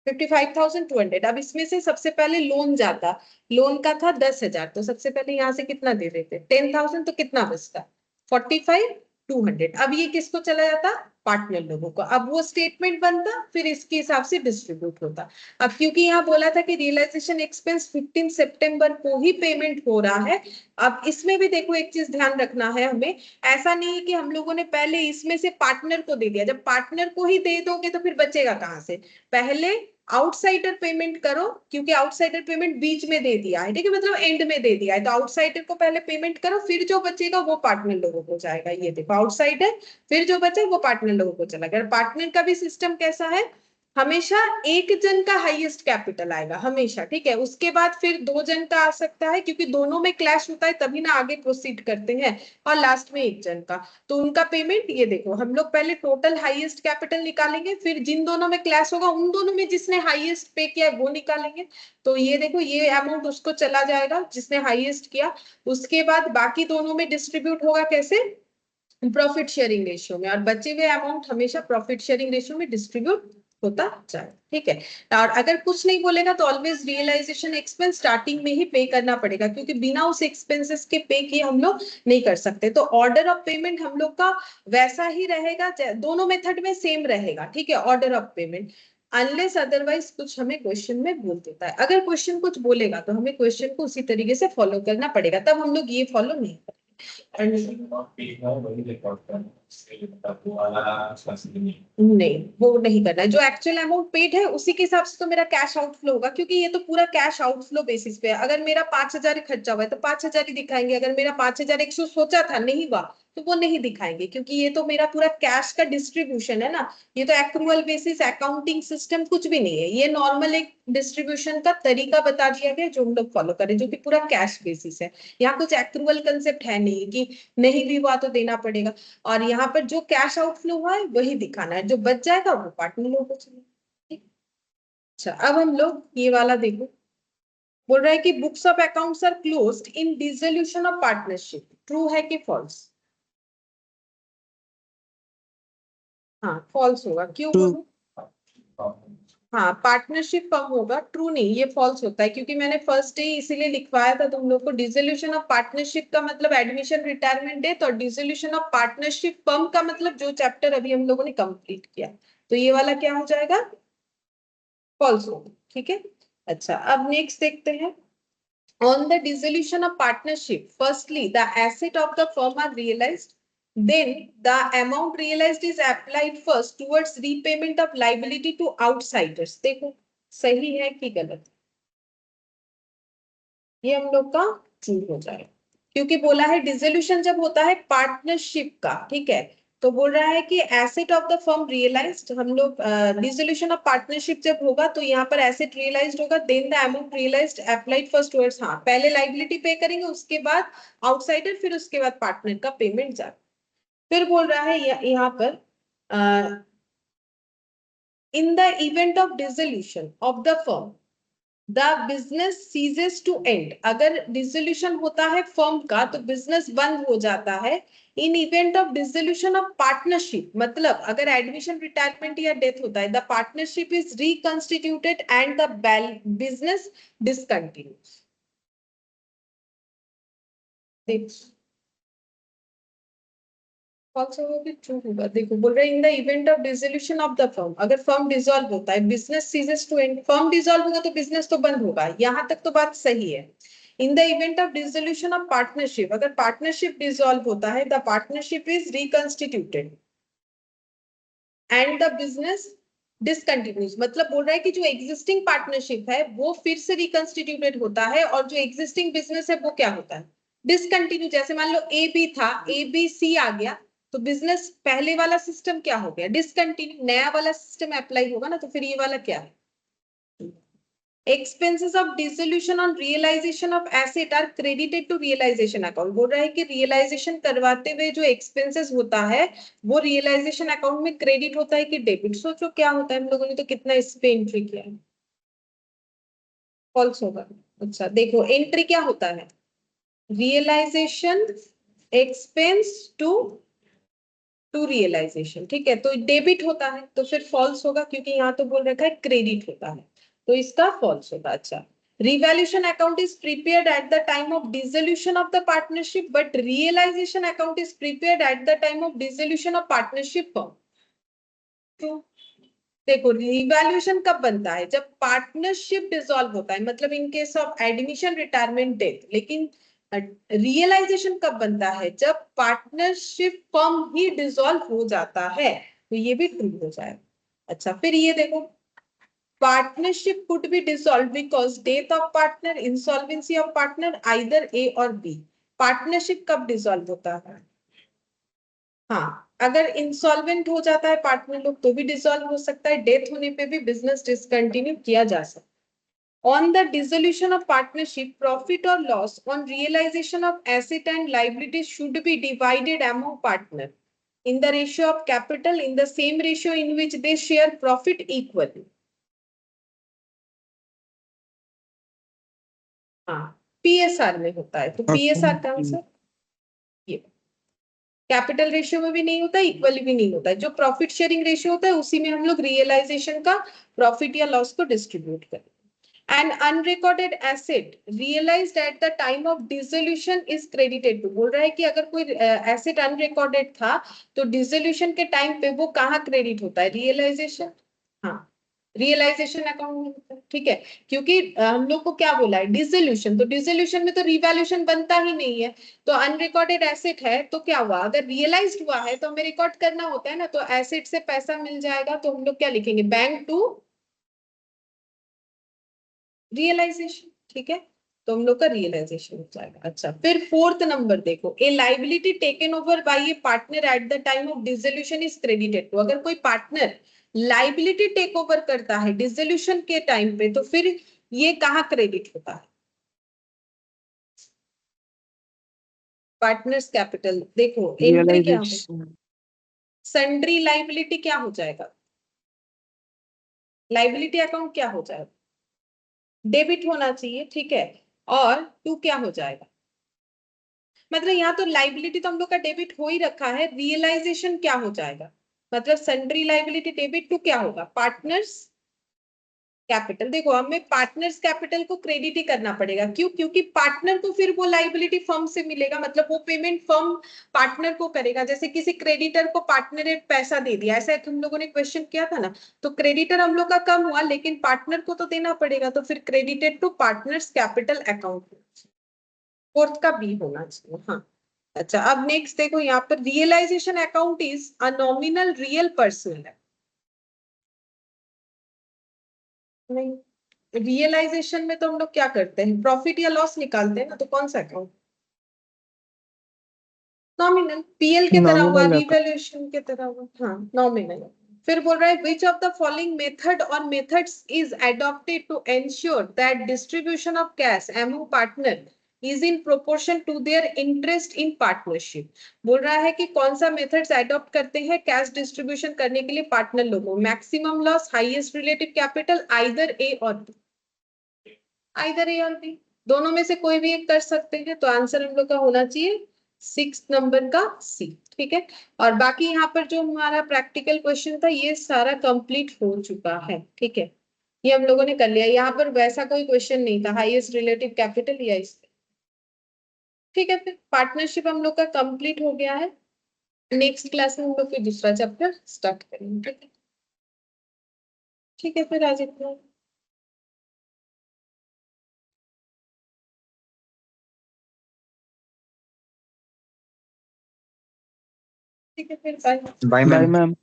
55,200। अब इसमें से सबसे पहले लोन जाता, लोन का था 10,000, तो सबसे पहले यहाँ से कितना दे देते 10,000, तो कितना बचता 45,200। अब ये किसको चला जाता, पार्टनर लोगों को, अब वो स्टेटमेंट बनता, फिर इसके हिसाब से डिस्ट्रीब्यूट होता। अब क्योंकि यहाँ बोला था कि रियलाइजेशन एक्सपेंस 15 सितंबर को ही पेमेंट हो रहा है, अब इसमें भी देखो एक चीज ध्यान रखना है हमें, ऐसा नहीं है कि हम लोगों ने पहले इसमें से पार्टनर को दे दिया, जब पार्टनर को ही दे दोगे तो फिर बचेगा कहाँ से, पहले आउटसाइडर पेमेंट करो, क्योंकि आउटसाइडर पेमेंट बीच में दे दिया है, ठीक है, मतलब एंड में दे दिया है, तो आउटसाइडर को पहले पेमेंट करो, फिर जो बचेगा वो पार्टनर लोगों को जाएगा, ये देखो आउटसाइडर, फिर जो बचे वो पार्टनर लोगों को चला गया। पार्टनर का भी सिस्टम कैसा है, हमेशा एक जन का हाईएस्ट कैपिटल आएगा हमेशा, ठीक है, उसके बाद फिर दो जन का आ सकता है, क्योंकि दोनों में क्लैश होता है तभी ना आगे प्रोसीड करते हैं, और लास्ट में एक जन का, तो उनका पेमेंट ये देखो, हम लोग पहले टोटल हाईएस्ट कैपिटल निकालेंगे, फिर जिन दोनों में क्लैश होगा उन दोनों में जिसने हाईएस्ट पे किया है वो निकालेंगे, तो ये देखो ये अमाउंट उसको चला जाएगा जिसने हाईएस्ट किया, उसके बाद बाकी दोनों में डिस्ट्रीब्यूट होगा कैसे, प्रॉफिट शेयरिंग रेशियो में, और बचे हुए अमाउंट हमेशा प्रॉफिट शेयरिंग रेशियो में डिस्ट्रीब्यूट होता जाए, ठीक है। और अगर कुछ नहीं बोलेगा तो ऑलवेज रियलाइजेशन एक्सपेंस स्टार्टिंग में ही पे करना पड़ेगा, क्योंकि बिना उस एक्सपेंसेस के पे किए हम लोग नहीं कर सकते, तो ऑर्डर ऑफ पेमेंट हम लोग का वैसा ही रहेगा, दोनों मेथड में सेम रहेगा, ठीक है, order of payment, unless otherwise कुछ हमें क्वेश्चन में बोल देता है, अगर क्वेश्चन कुछ बोलेगा तो हमें क्वेश्चन को उसी तरीके से फॉलो करना पड़ेगा, तब हम लोग ये फॉलो नहीं करेंगे। नहीं, वो नहीं करना है, जो एक्चुअल अमाउंट पेड है उसी के हिसाब से तो मेरा कैश आउटफ्लो होगा, क्योंकि ये तो पूरा कैश आउटफ्लो बेसिस पे है, अगर मेरा 5,000 खर्चा हुआ है तो 5,000 ही दिखाएंगे, अगर मेरा 5,100 सोचा था नहीं हुआ तो वो नहीं दिखाएंगे, क्योंकि ये तो मेरा पूरा कैश का डिस्ट्रीब्यूशन है ना, ये तो एक्रूअल बेसिस अकाउंटिंग सिस्टम कुछ भी नहीं है, ये नॉर्मल एक डिस्ट्रीब्यूशन का तरीका बता दिया गया जो हम लोग फॉलो करें, जो कि पूरा कैश बेसिस है, यहाँ कुछ एक्रूअल कंसेप्ट है नहीं कि नहीं भी हुआ तो देना पड़ेगा, और यहाँ पर जो कैश आउटफ्लो हुआ है वही दिखाना है, जो बच जाएगा वो पार्टनर लोगों को चलेगा। अच्छा, अब हम लोग ये वाला देखो, बोल रहा है कि books of accounts are closed in dissolution of partnership, true है कि फॉल्स, हाँ फॉल्स होगा, क्यों ट्रू। बोलूं, हाँ पार्टनरशिप फर्म होगा, ट्रू नहीं, ये फॉल्स होता है, क्योंकि मैंने फर्स्ट डे इसीलिए लिखवाया था तुम लोग को, डिसोल्यूशन ऑफ पार्टनरशिप का मतलब एडमिशन रिटायरमेंट डेथ, और डिसोल्यूशन ऑफ पार्टनरशिप फर्म का मतलब जो चैप्टर अभी हम लोगों ने कंप्लीट किया, तो ये वाला क्या हो जाएगा, फॉल्स होगा, ठीक है। अच्छा अब नेक्स्ट देखते हैं, on the dissolution of partnership, firstly the asset of the firm are realized, then the amount realized is applied first towards repayment of liability to outsiders। देखो सही है कि गलत, ये हम लोग का ट्रू हो जाएगा, क्योंकि बोला है डिसोल्यूशन जब होता है पार्टनरशिप का, ठीक है, तो बोल रहा है कि asset of the firm realized, हम लोग डिसोल्यूशन ऑफ पार्टनरशिप जब होगा तो यहाँ पर एसेट रियलाइज्ड होगा, then the amount realized applied first towards, हाँ पहले लाइबिलिटी पे करेंगे उसके बाद आउटसाइडर, फिर उसके बाद पार्टनर का पेमेंट जाए। फिर बोल रहा है यहाँ पर in the event of dissolution of the firm the business ceases to end, अगर डिसोल्यूशन होता है फर्म का तो बिजनेस बंद हो जाता है। In event of dissolution of partnership, मतलब अगर एडमिशन रिटायरमेंट या डेथ होता है, the partnership is reconstituted and the business discontinues. False होगा कि ट्रू होगा, देखो बोल रहे in the event of dissolution of the firm, अगर फर्म डिसॉल्व होता है, business ceases to end, firm dissolve होगा तो बिजनेस तो बंद होगा, यहां तक तो बात सही है। In the event of dissolution of partnership, अगर पार्टनरशिप डिसॉल्व होता है, the partnership is reconstituted and the business discontinues, मतलब बोल रहा है कि जो एग्जिस्टिंग पार्टनरशिप है वो फिर से रिकंस्टिट्यूटेड होता है, और जो एग्जिस्टिंग बिजनेस है वो क्या होता है, डिसकंटिन्यू। जैसे मान लो ए बी था, ए बी सी आ गया, तो बिजनेस पहले वाला सिस्टम क्या हो गया, डिसकंटिन्यू, नया वाला सिस्टम अप्लाई होगा ना, तो फिर ये वाला क्या है। Expenses of dissolution on realization of asset are credited to realization account, बोल रहा है कि रियलाइजेशन करवाते हुए जो एक्सपेंसेस होता है वो रियलाइजेशन अकाउंट में क्रेडिट होता है कि डेबिट, सोचो क्या होता है, हम लोगों ने तो कितना इस पे एंट्री किया है, फॉल्स होगा। अच्छा देखो एंट्री क्या होता है, realization expense to to realization, ठीक है, तो डेबिट होता है तो फिर फॉल्स होगा, क्योंकि यहाँ तो बोल रखा है क्रेडिट होता है, तो इसका फॉल्स होगा। अच्छा revaluation account is prepared at the time of dissolution of the partnership but realization account is prepared at the time of dissolution of partnership firm। तो देखो रिवैल्यूएशन कब बनता है, जब पार्टनरशिप डिसॉल्व होता है, मतलब in case of admission retirement death, लेकिन रियलाइजेशन कब बनता है, जब पार्टनरशिप फर्म ही डिसॉल्व हो जाता है, तो ये भी ट्रू हो जाएगा। अच्छा फिर ये देखो, partnership could be dissolved because death of partner, insolvency of partner, either A और B। पार्टनरशिप कब डिसॉल्व होता है, हाँ अगर इंसॉल्वेंट हो जाता है पार्टनर लोग तो भी डिसॉल्व हो सकता है, डेथ होने पे भी बिजनेस डिसकंटिन्यू किया जा सकता है। On the dissolution of partnership, profit or loss on realization of asset and liabilities should be divided among partner in the ratio of capital in the same ratio in which they share profit equally। हाँ PSR में होता है, तो PSR का answer ये, capital ratio में भी नहीं होता है, इक्वली भी नहीं होता है, जो प्रॉफिट शेयरिंग रेशियो होता है उसी में हम लोग रियलाइजेशन का प्रॉफिट या लॉस को डिस्ट्रीब्यूट करें। An unrecorded asset realized at the time of dissolution is credited to, बोल रहा है कि अगर कोई एसेट अनरिकॉर्डेड था तो डिसोल्यूशन के टाइम पे वो कहाँ क्रेडिट होता है, रियलाइजेशन, हाँ रियलाइजेशन अकाउंट में होता है, ठीक है, क्योंकि हम लोग को क्या बोला है डिसोल्यूशन, तो डिसोल्यूशन में तो रिवैल्यूएशन बनता ही नहीं है, तो अनरिकॉर्डेड एसेट है तो क्या हुआ, अगर रियलाइज्ड हुआ है तो हमें रिकॉर्ड करना होता है ना, तो एसेट से पैसा मिल जाएगा, तो हम लोग क्या लिखेंगे, बैंक टू रियलाइजेशन, ठीक है, तो हम लोग का रियलाइजेशन हो जाएगा। अच्छा फिर फोर्थ नंबर देखो, a liability taken over by a partner at the time of dissolution is credited to, अगर कोई पार्टनर लाइबिलिटी टेक ओवर करता है डिसोल्यूशन के टाइम पे तो फिर ये कहाँ क्रेडिट होता है, पार्टनर्स कैपिटल, देखो एंट्री क्या हो, रियलाइजेशन सन्ड्री लाइबिलिटी क्या हो जाएगा, लाइबिलिटी अकाउंट क्या हो जाएगा, डेबिट होना चाहिए, ठीक है, और टू क्या हो जाएगा, मतलब यहाँ तो लाइबिलिटी तो हम लोग का डेबिट हो ही रखा है, रियलाइजेशन क्या हो जाएगा, मतलब सन्ड्री लाइबिलिटी डेबिट टू क्या होगा, पार्टनर्स कैपिटल। देखो हमें पार्टनर्स कैपिटल को क्रेडिट ही करना पड़ेगा, क्यों? क्योंकि पार्टनर को फिर वो लाइबिलिटी फर्म से मिलेगा, मतलब वो पेमेंट फर्म पार्टनर को करेगा। जैसे किसी क्रेडिटर को पार्टनर ने पैसा दे दिया, ऐसा हम लोगों ने क्वेश्चन किया था ना, तो क्रेडिटर हम लोग का कम हुआ, लेकिन पार्टनर को तो देना पड़ेगा, तो फिर credited to partners capital account, fourth का बी होना चाहिए। हाँ, अच्छा अब नेक्स्ट देखो, यहाँ पर realization account is a nominal real personal है, नहीं, रियलाइजेशन में तो हम लोग क्या करते हैं, प्रॉफिट या लॉस निकालते हैं ना, तो कौन सा अकाउंट? नॉमिनल, पीएल के तरह हुआ, नॉमिनल रिवैल्यूएशन के तरह हुआ, हाँ नॉमिनल। फिर बोल रहा है which of the following method और methods is adopted to ensure that distribution of cash among partner is in proportion to their interest in partnership. बोल रहा है कि कौन सा मेथड्स एडॉप्ट करते हैं कैश डिस्ट्रीब्यूशन करने के लिए पार्टनर लोगों, maximum loss, highest relative capital, either A और बी। आइदर ए और बी, दोनों में से कोई भी एक कर सकते हैं, तो आंसर हम लोग का होना चाहिए 6 नंबर का सी। ठीक है, और बाकी यहाँ पर जो हमारा प्रैक्टिकल क्वेश्चन था ये सारा कंप्लीट हो चुका है। ठीक है, ये हम लोगों ने कर लिया, यहाँ पर वैसा कोई क्वेश्चन नहीं था हाईएस्ट रिलेटिव कैपिटल या इस। ठीक है, फिर पार्टनरशिप हम लोग का कंप्लीट हो गया है। नेक्स्ट क्लास में हम लोग फिर दूसरा चैप्टर स्टार्ट करेंगे। ठीक है, ठीक है, फिर आज इतना। ठीक है, फिर bye. Bye bye ma'am. Ma'am.